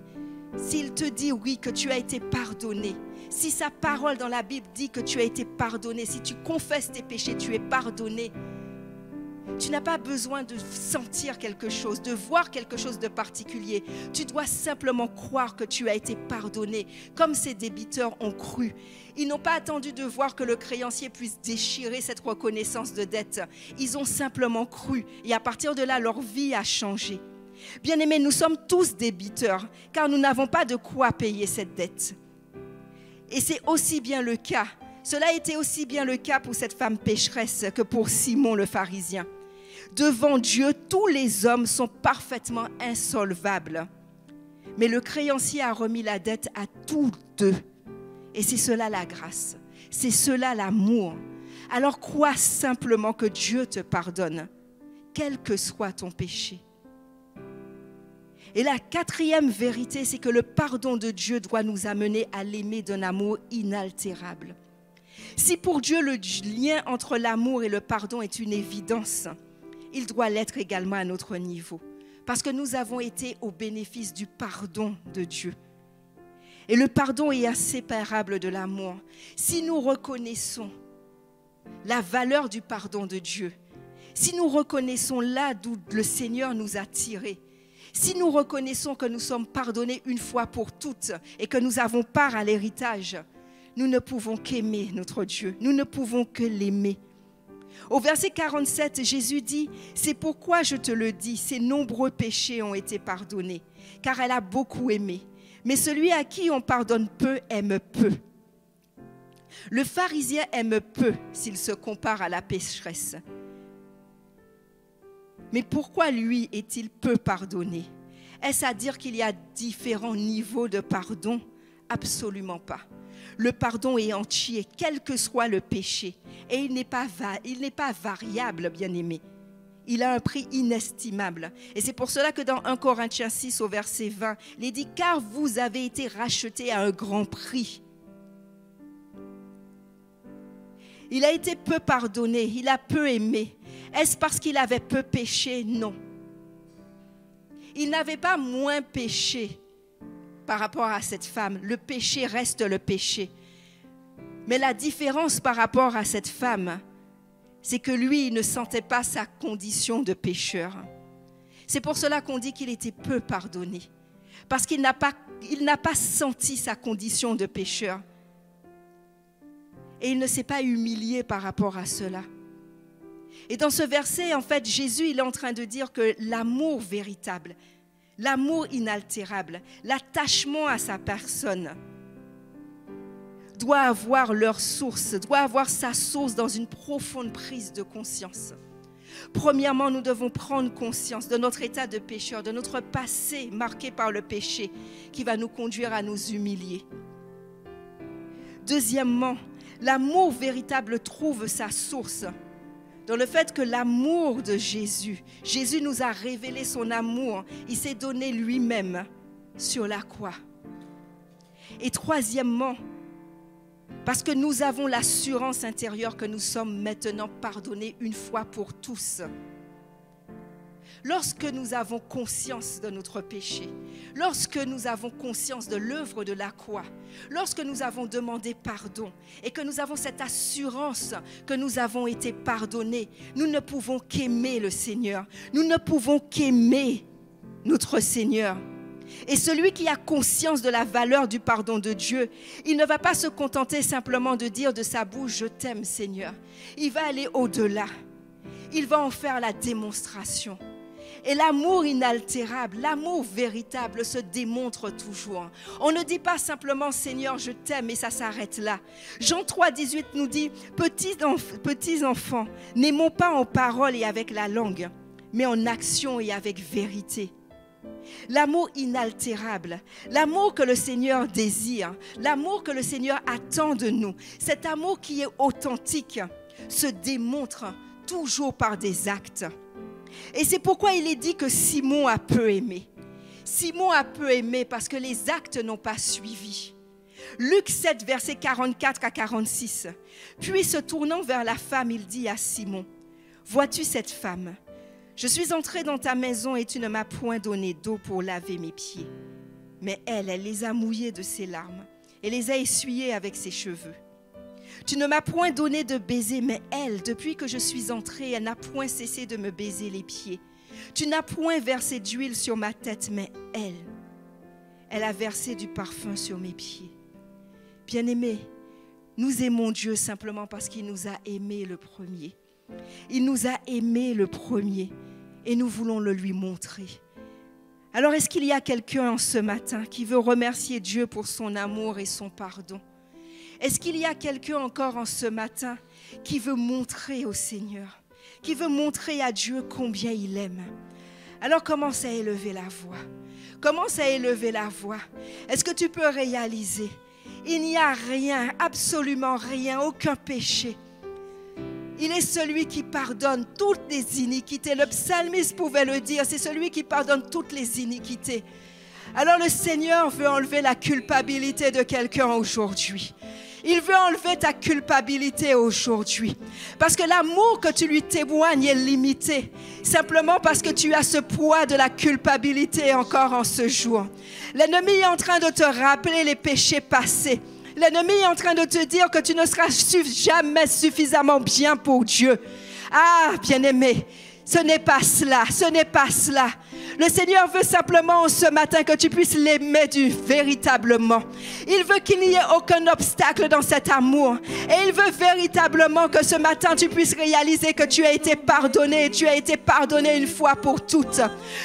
s'il te dit oui, que tu as été pardonné, si sa parole dans la Bible dit que tu as été pardonné, si tu confesses tes péchés, tu es pardonné, tu n'as pas besoin de sentir quelque chose, de voir quelque chose de particulier. Tu dois simplement croire que tu as été pardonné, comme ces débiteurs ont cru. Ils n'ont pas attendu de voir que le créancier puisse déchirer cette reconnaissance de dette. Ils ont simplement cru et à partir de là, leur vie a changé. Bien-aimés, nous sommes tous débiteurs car nous n'avons pas de quoi payer cette dette. Et c'est aussi bien le cas. Cela a été aussi bien le cas pour cette femme pécheresse que pour Simon le pharisien. Devant Dieu, tous les hommes sont parfaitement insolvables. Mais le créancier a remis la dette à tous deux. Et c'est cela la grâce. C'est cela l'amour. Alors crois simplement que Dieu te pardonne, quel que soit ton péché. Et la quatrième vérité, c'est que le pardon de Dieu doit nous amener à l'aimer d'un amour inaltérable. Si pour Dieu le lien entre l'amour et le pardon est une évidence, il doit l'être également à notre niveau. Parce que nous avons été au bénéfice du pardon de Dieu. Et le pardon est inséparable de l'amour. Si nous reconnaissons la valeur du pardon de Dieu, si nous reconnaissons là d'où le Seigneur nous a tirés, si nous reconnaissons que nous sommes pardonnés une fois pour toutes et que nous avons part à l'héritage, nous ne pouvons qu'aimer notre Dieu, nous ne pouvons que l'aimer. Au verset 47, Jésus dit, « C'est pourquoi je te le dis, ses nombreux péchés ont été pardonnés, car elle a beaucoup aimé. Mais celui à qui on pardonne peu aime peu. » Le pharisien aime peu s'il se compare à la pécheresse. Mais pourquoi lui est-il peu pardonné? Est-ce à dire qu'il y a différents niveaux de pardon? Absolument pas. Le pardon est entier, quel que soit le péché. Et il n'est pas variable, bien-aimé. Il a un prix inestimable. Et c'est pour cela que dans 1 Corinthiens 6 au verset 20, il est dit « Car vous avez été rachetés à un grand prix ». Il a été peu pardonné, il a peu aimé. Est-ce parce qu'il avait peu péché? Non. Il n'avait pas moins péché par rapport à cette femme. Le péché reste le péché. Mais la différence par rapport à cette femme, c'est que lui, il ne sentait pas sa condition de pécheur. C'est pour cela qu'on dit qu'il était peu pardonné. Parce qu'il n'a pas senti sa condition de pécheur. Et il ne s'est pas humilié par rapport à cela. Et dans ce verset, en fait, Jésus, il est en train de dire que l'amour véritable, l'amour inaltérable, l'attachement à sa personne doit avoir leur source, doit avoir sa source dans une profonde prise de conscience. Premièrement, nous devons prendre conscience de notre état de pécheur, de notre passé marqué par le péché qui va nous conduire à nous humilier. Deuxièmement, l'amour véritable trouve sa source dans le fait que l'amour de Jésus, Jésus nous a révélé son amour, il s'est donné lui-même sur la croix. Et troisièmement, parce que nous avons l'assurance intérieure que nous sommes maintenant pardonnés une fois pour tous. Lorsque nous avons conscience de notre péché, lorsque nous avons conscience de l'œuvre de la croix, lorsque nous avons demandé pardon et que nous avons cette assurance que nous avons été pardonnés, nous ne pouvons qu'aimer le Seigneur. Nous ne pouvons qu'aimer notre Seigneur. Et celui qui a conscience de la valeur du pardon de Dieu, il ne va pas se contenter simplement de dire de sa bouche « Je t'aime, Seigneur ». Il va aller au-delà. Il va en faire la démonstration. Et l'amour inaltérable, l'amour véritable se démontre toujours. On ne dit pas simplement « Seigneur, je t'aime » et ça s'arrête là. Jean 3, 18 nous dit « Petits enfants, n'aimons pas en parole et avec la langue, mais en action et avec vérité. » L'amour inaltérable, l'amour que le Seigneur désire, l'amour que le Seigneur attend de nous, cet amour qui est authentique, se démontre toujours par des actes. Et c'est pourquoi il est dit que Simon a peu aimé. Simon a peu aimé parce que les actes n'ont pas suivi. Luc 7, versets 44 à 46. Puis se tournant vers la femme, il dit à Simon, « Vois-tu cette femme ? Je suis entré dans ta maison et tu ne m'as point donné d'eau pour laver mes pieds. Mais elle les a mouillés de ses larmes et les a essuyés avec ses cheveux. Tu ne m'as point donné de baiser, mais elle, depuis que je suis entrée, elle n'a point cessé de me baiser les pieds. Tu n'as point versé d'huile sur ma tête, mais elle a versé du parfum sur mes pieds. » Bien-aimés, nous aimons Dieu simplement parce qu'il nous a aimés le premier. Il nous a aimés le premier et nous voulons le lui montrer. Alors, est-ce qu'il y a quelqu'un en ce matin qui veut remercier Dieu pour son amour et son pardon? Est-ce qu'il y a quelqu'un encore en ce matin qui veut montrer au Seigneur, qui veut montrer à Dieu combien il aime? Alors, commence à élever la voix. Commence à élever la voix. Est-ce que tu peux réaliser? Il n'y a rien, absolument rien, aucun péché. Il est celui qui pardonne toutes les iniquités. Le psalmiste pouvait le dire, c'est celui qui pardonne toutes les iniquités. Alors le Seigneur veut enlever la culpabilité de quelqu'un aujourd'hui. Il veut enlever ta culpabilité aujourd'hui. Parce que l'amour que tu lui témoignes est limité. Simplement parce que tu as ce poids de la culpabilité encore en ce jour. L'ennemi est en train de te rappeler les péchés passés. L'ennemi est en train de te dire que tu ne seras jamais suffisamment bien pour Dieu. Ah, bien-aimé, ce n'est pas cela, ce n'est pas cela. Le Seigneur veut simplement ce matin que tu puisses l'aimer véritablement. Il veut qu'il n'y ait aucun obstacle dans cet amour. Et il veut véritablement que ce matin tu puisses réaliser que tu as été pardonné. Et tu as été pardonné une fois pour toutes.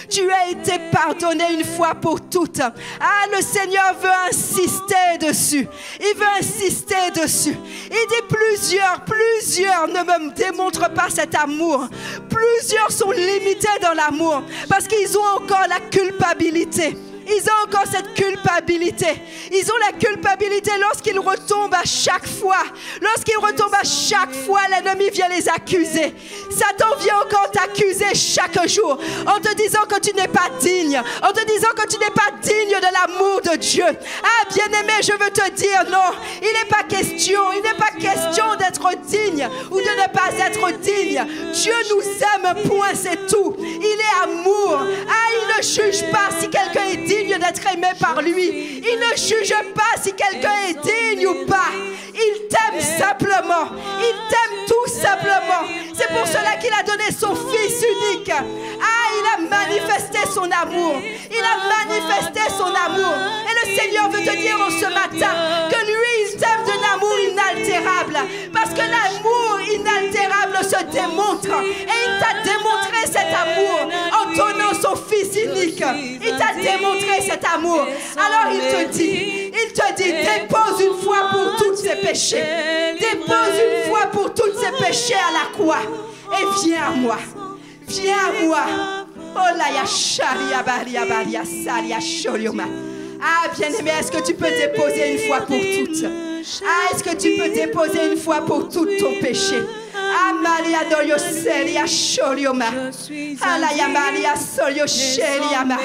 Tu as été pardonné une fois pour toutes. Ah, le Seigneur veut insister dessus. Il veut insister dessus. Il dit plusieurs ne me démontrent pas cet amour. Plusieurs sont limités dans l'amour parce qu'ils ont encore la culpabilité. Ils ont encore cette culpabilité. Ils ont la culpabilité lorsqu'ils retombent à chaque fois. Lorsqu'ils retombent à chaque fois, l'ennemi vient les accuser. Satan vient encore t'accuser chaque jour en te disant que tu n'es pas digne. En te disant que tu n'es pas digne de l'amour de Dieu. Ah, bien-aimé, je veux te dire non. Il n'est pas question d'être digne ou de ne pas être digne. Dieu nous aime, point, c'est tout. Il est amour. Ah, il ne juge pas si quelqu'un est digne d'être aimé par lui. Il ne juge pas si quelqu'un est digne ou pas. Il t'aime simplement. Il t'aime tout simplement. C'est pour cela qu'il a donné son Fils unique. Ah, il a manifesté son amour. Il a manifesté son amour. Et le Seigneur veut te dire en ce matin que lui, il t'aime d'un amour inaltérable. Parce que l'amour inaltérable se démontre. Et il t'a démontré cet amour en donnant son Fils unique. Il t'a démontré cet amour. Alors il te dit, dépose une fois pour toutes ces péchés. Dépose une fois pour toutes ces péchés à la croix. Et viens à moi. Viens à moi. Oh la ya sharia baria baria salia sholioma. Ah, bien-aimé, est-ce que tu peux déposer une fois pour toutes? Ah, est-ce que tu peux déposer une fois pour toutes ton péché? Ah, Maria doyo seria sholioma. Ah, la ya Maria solio sheliama.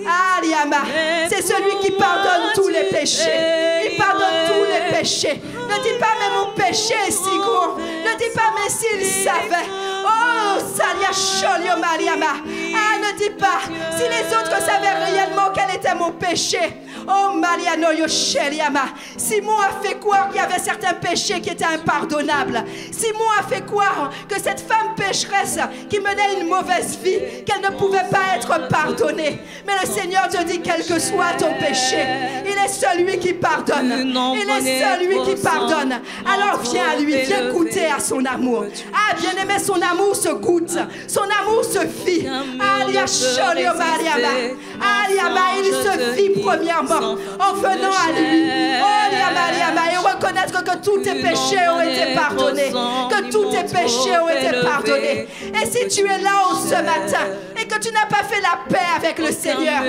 Ah, Liama, c'est celui qui pardonne tous les péchés. Il pardonne tous les péchés. Ne dis pas, mais mon péché est si gros. Ne dis pas, mais s'il savait. Oh, Salia Sholio Mariama. Ah, ne dis pas, si les autres savaient réellement quel était mon péché. Oh, Mariano Yosheliama. Simon a fait croire qu'il y avait certains péchés qui étaient impardonnables. Simon a fait croire que cette femme pécheresse qui menait une mauvaise vie, qu'elle ne pouvait pas être pardonnée. Mais le Seigneur te dit, quel que soit ton péché, il est celui qui pardonne. Il est celui qui pardonne. Alors viens à lui, viens goûter à son amour. Ah, bien-aimé, son amour se goûte. Son amour se vit. Alia Sholio Mariama. Aliama, il se vit premièrement en venant à lui. Oh, Mariama, et reconnaître que tous tes péchés ont été pardonnés. Que tous tes péchés ont été pardonnés. Et si tu es là ce matin et que tu n'as pas fait la paix avec le Seigneur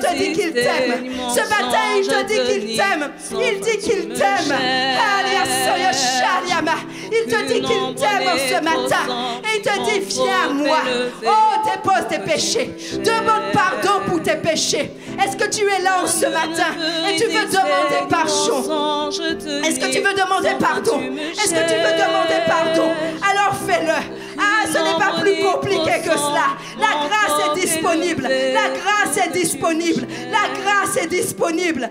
te dit qu'il t'aime. Ce matin, il te dit qu'il t'aime. Il dit qu'il t'aime. Il te dit qu'il t'aime ce matin. Et il te dit, viens à moi. Oh, dépose tes péchés. Demande pardon pour tes péchés. Est-ce que tu es là ce matin et tu veux demander pardon? Est-ce que tu veux demander pardon? Est-ce que tu veux demander pardon? Alors fais-le. Ah, ce n'est pas plus compliqué que cela. La grâce est disponible. La grâce est disponible. La grâce est disponible.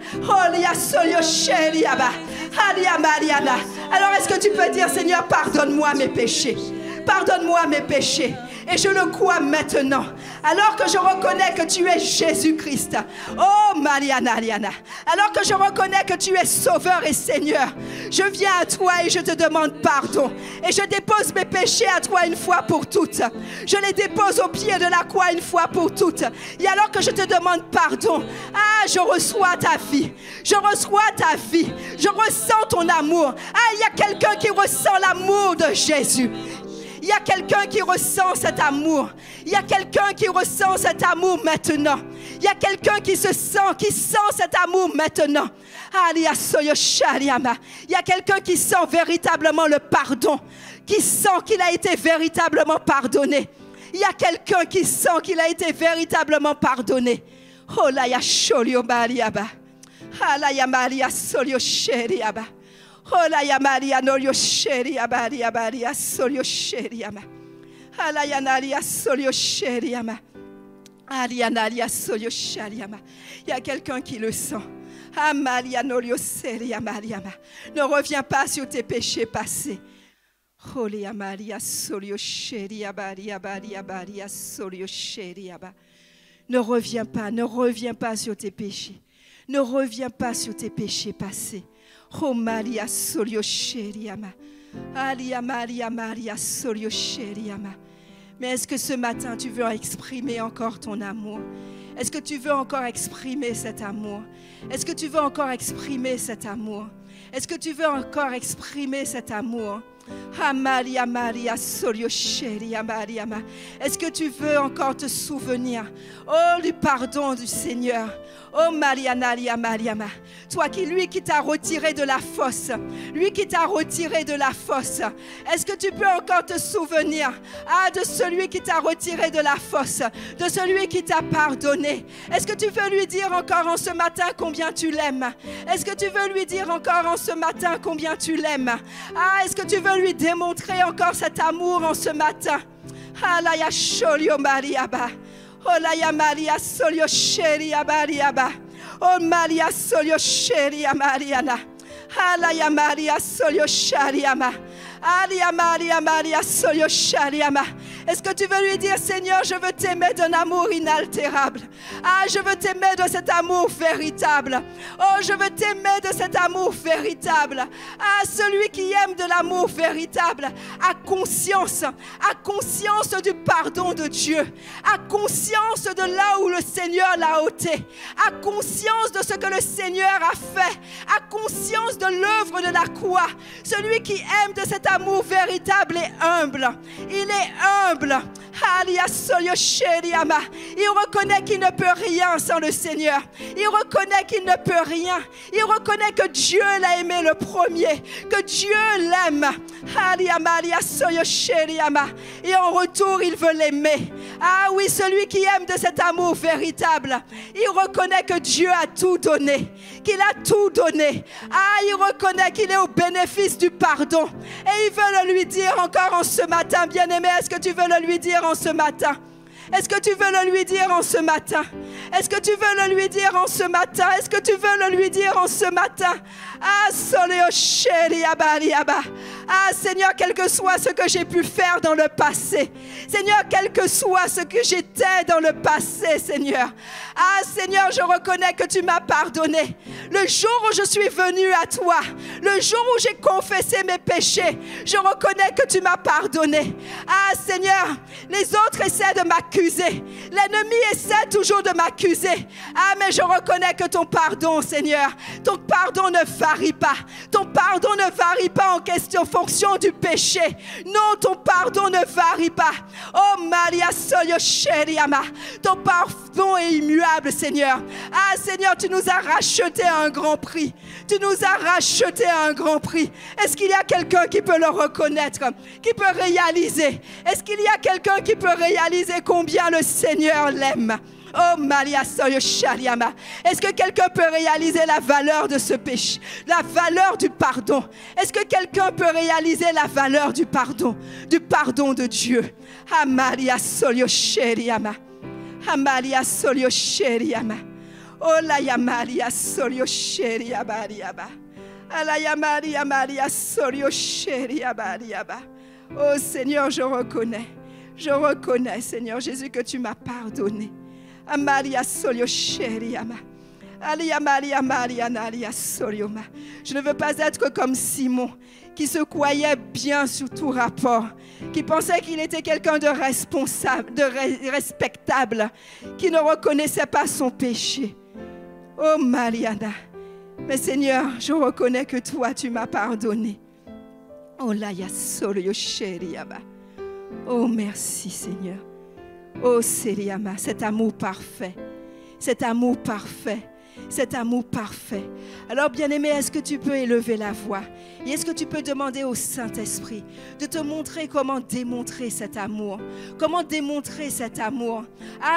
Alors est-ce que tu peux dire, Seigneur, pardonne-moi mes péchés. Pardonne-moi mes péchés. Et je le crois maintenant. Alors que je reconnais que tu es Jésus-Christ. Oh, Mariana. Alors que je reconnais que tu es Sauveur et Seigneur. Je viens à toi et je te demande pardon. Et je dépose mes péchés à toi une fois pour toutes. Je les dépose au pied de la croix une fois pour toutes. Et alors que je te demande pardon, ah, je reçois ta vie. Je reçois ta vie. Je ressens ton amour. Ah, il y a quelqu'un qui ressent l'amour de Jésus. Il y a quelqu'un qui ressent cet amour. Il y a quelqu'un qui ressent cet amour maintenant. Il y a quelqu'un qui sent cet amour maintenant. Il y a quelqu'un qui sent véritablement le pardon. Qui sent qu'il a été véritablement pardonné. Il y a quelqu'un qui sent qu'il a été véritablement pardonné. Oh la ya sholio bariaba. La ya maria solio sheriaba. Oh la ya Maria no yosheri abari abari asolio sheri ama. Ala ya naria solio sheri ama. Aria naria solio sheri ama. Il y a quelqu'un qui le sent. Amalia no yoseri amari ama. Ne reviens pas sur tes péchés passés. Oh la Maria solio sheri abari abari abari asolio sheri ama. Ne reviens pas sur tes péchés. Ne reviens pas sur tes péchés passés. Oh Maria Solio Sheriama. Alia Maria Maria Solio Sheriama. Mais est-ce que ce matin tu veux exprimer encore ton amour? Est-ce que tu veux encore exprimer cet amour? Est-ce que tu veux encore exprimer cet amour? Est-ce que tu veux encore exprimer cet amour? Ah Maria Maria Solio Sheria Mariama. Est-ce que tu veux encore te souvenir, oh, du pardon du Seigneur? Oh Maria Nalia Mariama. Toi lui qui t'a retiré de la fosse, lui qui t'a retiré de la fosse. Est-ce que tu peux encore te souvenir, de celui qui t'a retiré de la fosse, de celui qui t'a pardonné? Est-ce que tu veux lui dire encore en ce matin combien tu l'aimes? Est-ce que tu veux lui dire encore en ce matin combien tu l'aimes? Est-ce que tu veux lui démontrer encore cet amour en ce matin? Alaya Sholio Mariaba. Oh la Maria Solio Sheria Mariaba. Oh Maria Solio Sheria Mariana. Alaya Maria Solio Shariama. Alia Maria Maria Solio Shariama. Est-ce que tu veux lui dire, Seigneur, je veux t'aimer d'un amour inaltérable. Je veux t'aimer de cet amour véritable. Oh, je veux t'aimer de cet amour véritable. Celui qui aime de l'amour véritable a conscience du pardon de Dieu, a conscience de là où le Seigneur l'a ôté, a conscience de ce que le Seigneur a fait, a conscience de l'œuvre de la croix. Celui qui aime de cet amour véritable est humble. Il est humble. Il reconnaît qu'il ne peut rien sans le Seigneur. Il reconnaît qu'il ne peut rien. Il reconnaît que Dieu l'a aimé le premier, que Dieu l'aime. Et en retour, il veut l'aimer. Oui, celui qui aime de cet amour véritable, il reconnaît que Dieu a tout donné, qu'il a tout donné. Il reconnaît qu'il est au bénéfice du pardon. Et il veut le lui dire encore en ce matin, bien-aimé. Est-ce que tu veux le lui dire en ce matin? Est-ce que tu veux le lui dire en ce matin? Est-ce que tu veux le lui dire en ce matin? Est-ce que tu veux le lui dire en ce matin? Seigneur, quel que soit ce que j'ai pu faire dans le passé, Seigneur, quel que soit ce que j'étais dans le passé, Seigneur, Seigneur, je reconnais que tu m'as pardonné. Le jour où je suis venue à toi, le jour où j'ai confessé mes péchés, je reconnais que tu m'as pardonné. Seigneur, les autres essaient de m'accuser. L'ennemi essaie toujours de m'accuser. Mais je reconnais que ton pardon, Seigneur, ton pardon ne varie pas. Ton pardon ne varie pas en fonction du péché. Non, ton pardon ne varie pas. Oh Maria Soyo Sheriama. Ton pardon est immuable, Seigneur. Seigneur, tu nous as racheté à un grand prix. Tu nous as racheté à un grand prix. Est-ce qu'il y a quelqu'un qui peut le reconnaître, qui peut réaliser? Est-ce qu'il y a quelqu'un qui peut réaliser combien le Seigneur l'aime? Oh Maria Soyo Shariama. Est-ce que quelqu'un peut réaliser la valeur de ce péché, la valeur du pardon? Est-ce que quelqu'un peut réaliser la valeur du pardon de Dieu? Maria Soyo Shariama. Maria Soyo Shariama. Oh la Maria Soyo Shariama. La Maria Maria Soyo Shariama. Oh Seigneur, je reconnais, Seigneur Jésus, que tu m'as pardonné. Maria Solio Sheriama. Alia Maria Maria Nalia Solioma. Je ne veux pas être comme Simon, qui se croyait bien sous tout rapport, qui pensait qu'il était quelqu'un de responsable, de respectable, qui ne reconnaissait pas son péché. Oh Mariana. Mais Seigneur, je reconnais que toi, tu m'as pardonné. Oh Laia Solio Sheriama. Oh merci Seigneur. Oh Sériama, cet amour parfait, cet amour parfait, cet amour parfait. Alors bien-aimé, est-ce que tu peux élever la voix? Et est-ce que tu peux demander au Saint-Esprit de te montrer comment démontrer cet amour? Comment démontrer cet amour?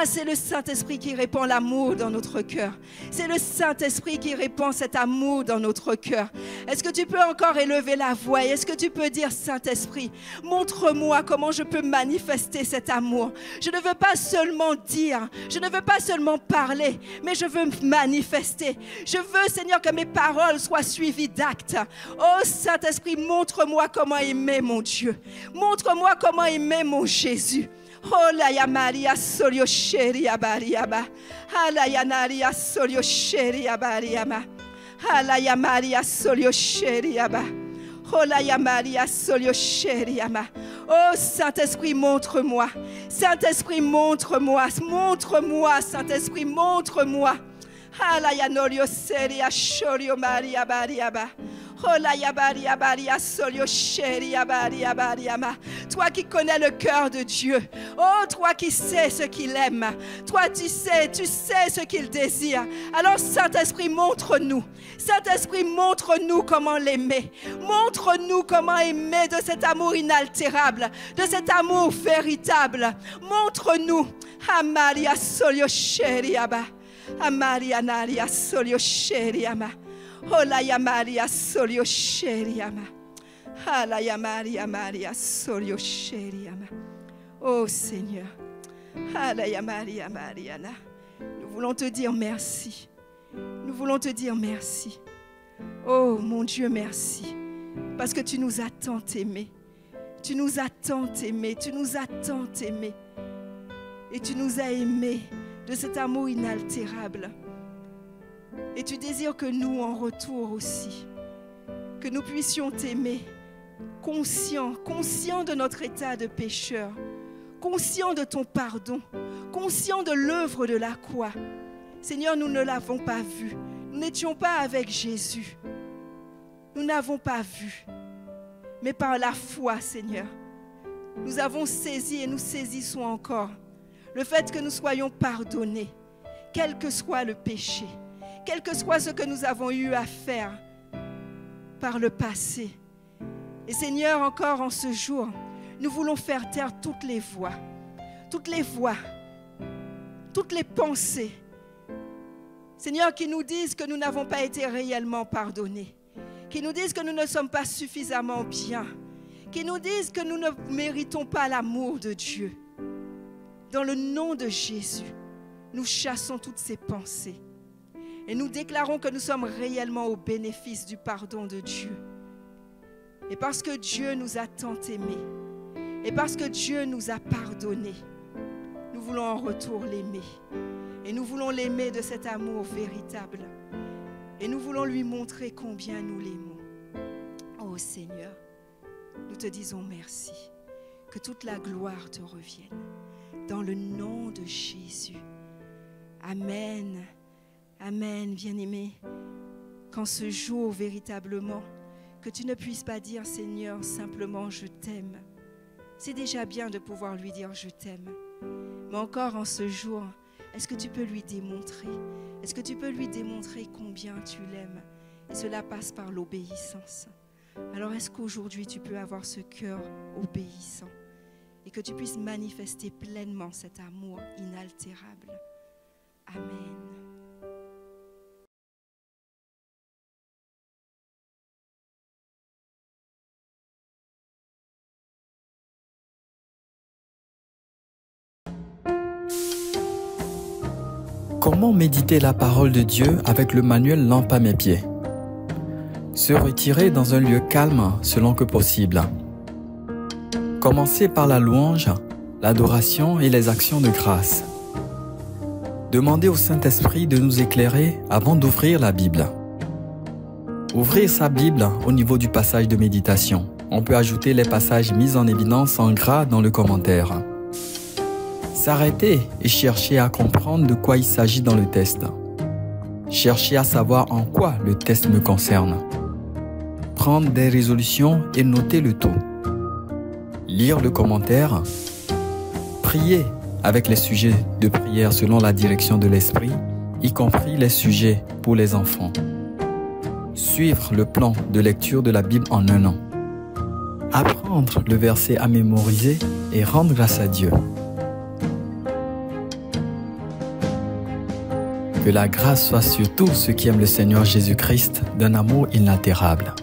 C'est le Saint-Esprit qui répand l'amour dans notre cœur. C'est le Saint-Esprit qui répand cet amour dans notre cœur. Est-ce que tu peux encore élever la voix? Et est-ce que tu peux dire, Saint-Esprit, montre-moi comment je peux manifester cet amour. Je ne veux pas seulement dire, je ne veux pas seulement parler, mais je veux manifester. Je veux, Seigneur, que mes paroles soient suivies d'actes. Oh Saint-Esprit, montre-moi comment aimer mon Dieu. Montre-moi comment aimer mon Jésus. Hola ya Maria solio sheria bariaba. Hala ya naria solio sheria bariama. Hala ya Maria solio sheriaba. Hola ya Maria solio sheriama. Oh Saint-Esprit, montre-moi. Saint-Esprit, montre-moi. Montre-moi, Saint-Esprit, montre-moi. Hala ya nolio seria shorio Maria bariaba. Toi qui connais le cœur de Dieu, oh toi qui sais ce qu'il aime, toi tu sais ce qu'il désire. Alors Saint-Esprit, montre-nous. Saint-Esprit, montre-nous comment l'aimer. Montre-nous comment aimer de cet amour inaltérable, de cet amour véritable. Montre-nous. Amaria solio sheriaba. Amaria naria solio sheriama. Hola ya Maria solio sheriama. Hala ya Maria solio sheriama. Oh Seigneur. Hala ya Mariana. Nous voulons te dire merci. Nous voulons te dire merci. Oh mon Dieu, merci. Parce que tu nous as tant aimés. Tu nous as tant aimés. Tu nous as tant aimés. Et tu nous as aimés de cet amour inaltérable. Et tu désires que nous, en retour aussi, que nous puissions t'aimer, conscients de notre état de pécheur, conscients de ton pardon, conscients de l'œuvre de la croix. Seigneur, nous ne l'avons pas vu. Nous n'étions pas avec Jésus. Nous n'avons pas vu. Mais par la foi, Seigneur, nous avons saisi et nous saisissons encore le fait que nous soyons pardonnés, quel que soit le péché, quel que soit ce que nous avons eu à faire par le passé. Et Seigneur, encore en ce jour, nous voulons faire taire toutes les voix, toutes les pensées, Seigneur, qui nous disent que nous n'avons pas été réellement pardonnés, qui nous disent que nous ne sommes pas suffisamment bien, qui nous disent que nous ne méritons pas l'amour de Dieu. Dans le nom de Jésus, nous chassons toutes ces pensées. Et nous déclarons que nous sommes réellement au bénéfice du pardon de Dieu. Et parce que Dieu nous a tant aimés, et parce que Dieu nous a pardonnés, nous voulons en retour l'aimer. Et nous voulons l'aimer de cet amour véritable. Et nous voulons lui montrer combien nous l'aimons. Oh Seigneur, nous te disons merci. Que toute la gloire te revienne. Dans le nom de Jésus. Amen. Amen, bien-aimé, qu'en ce jour véritablement, que tu ne puisses pas dire Seigneur simplement je t'aime. C'est déjà bien de pouvoir lui dire je t'aime. Mais encore en ce jour, est-ce que tu peux lui démontrer? Est-ce que tu peux lui démontrer combien tu l'aimes? Et cela passe par l'obéissance. Alors est-ce qu'aujourd'hui tu peux avoir ce cœur obéissant et que tu puisses manifester pleinement cet amour inaltérable? Amen. Comment méditer la parole de Dieu avec le manuel Lampe à mes pieds? Se retirer dans un lieu calme selon que possible. Commencer par la louange, l'adoration et les actions de grâce. Demander au Saint-Esprit de nous éclairer avant d'ouvrir la Bible. Ouvrir sa Bible au niveau du passage de méditation. On peut ajouter les passages mis en évidence en gras dans le commentaire. S'arrêter et chercher à comprendre de quoi il s'agit dans le test. Chercher à savoir en quoi le test me concerne. Prendre des résolutions et noter le tout. Lire le commentaire. Prier avec les sujets de prière selon la direction de l'Esprit, y compris les sujets pour les enfants. Suivre le plan de lecture de la Bible en un an. Apprendre le verset à mémoriser et rendre grâce à Dieu. Que la grâce soit sur tous ceux qui aiment le Seigneur Jésus-Christ d'un amour inaltérable.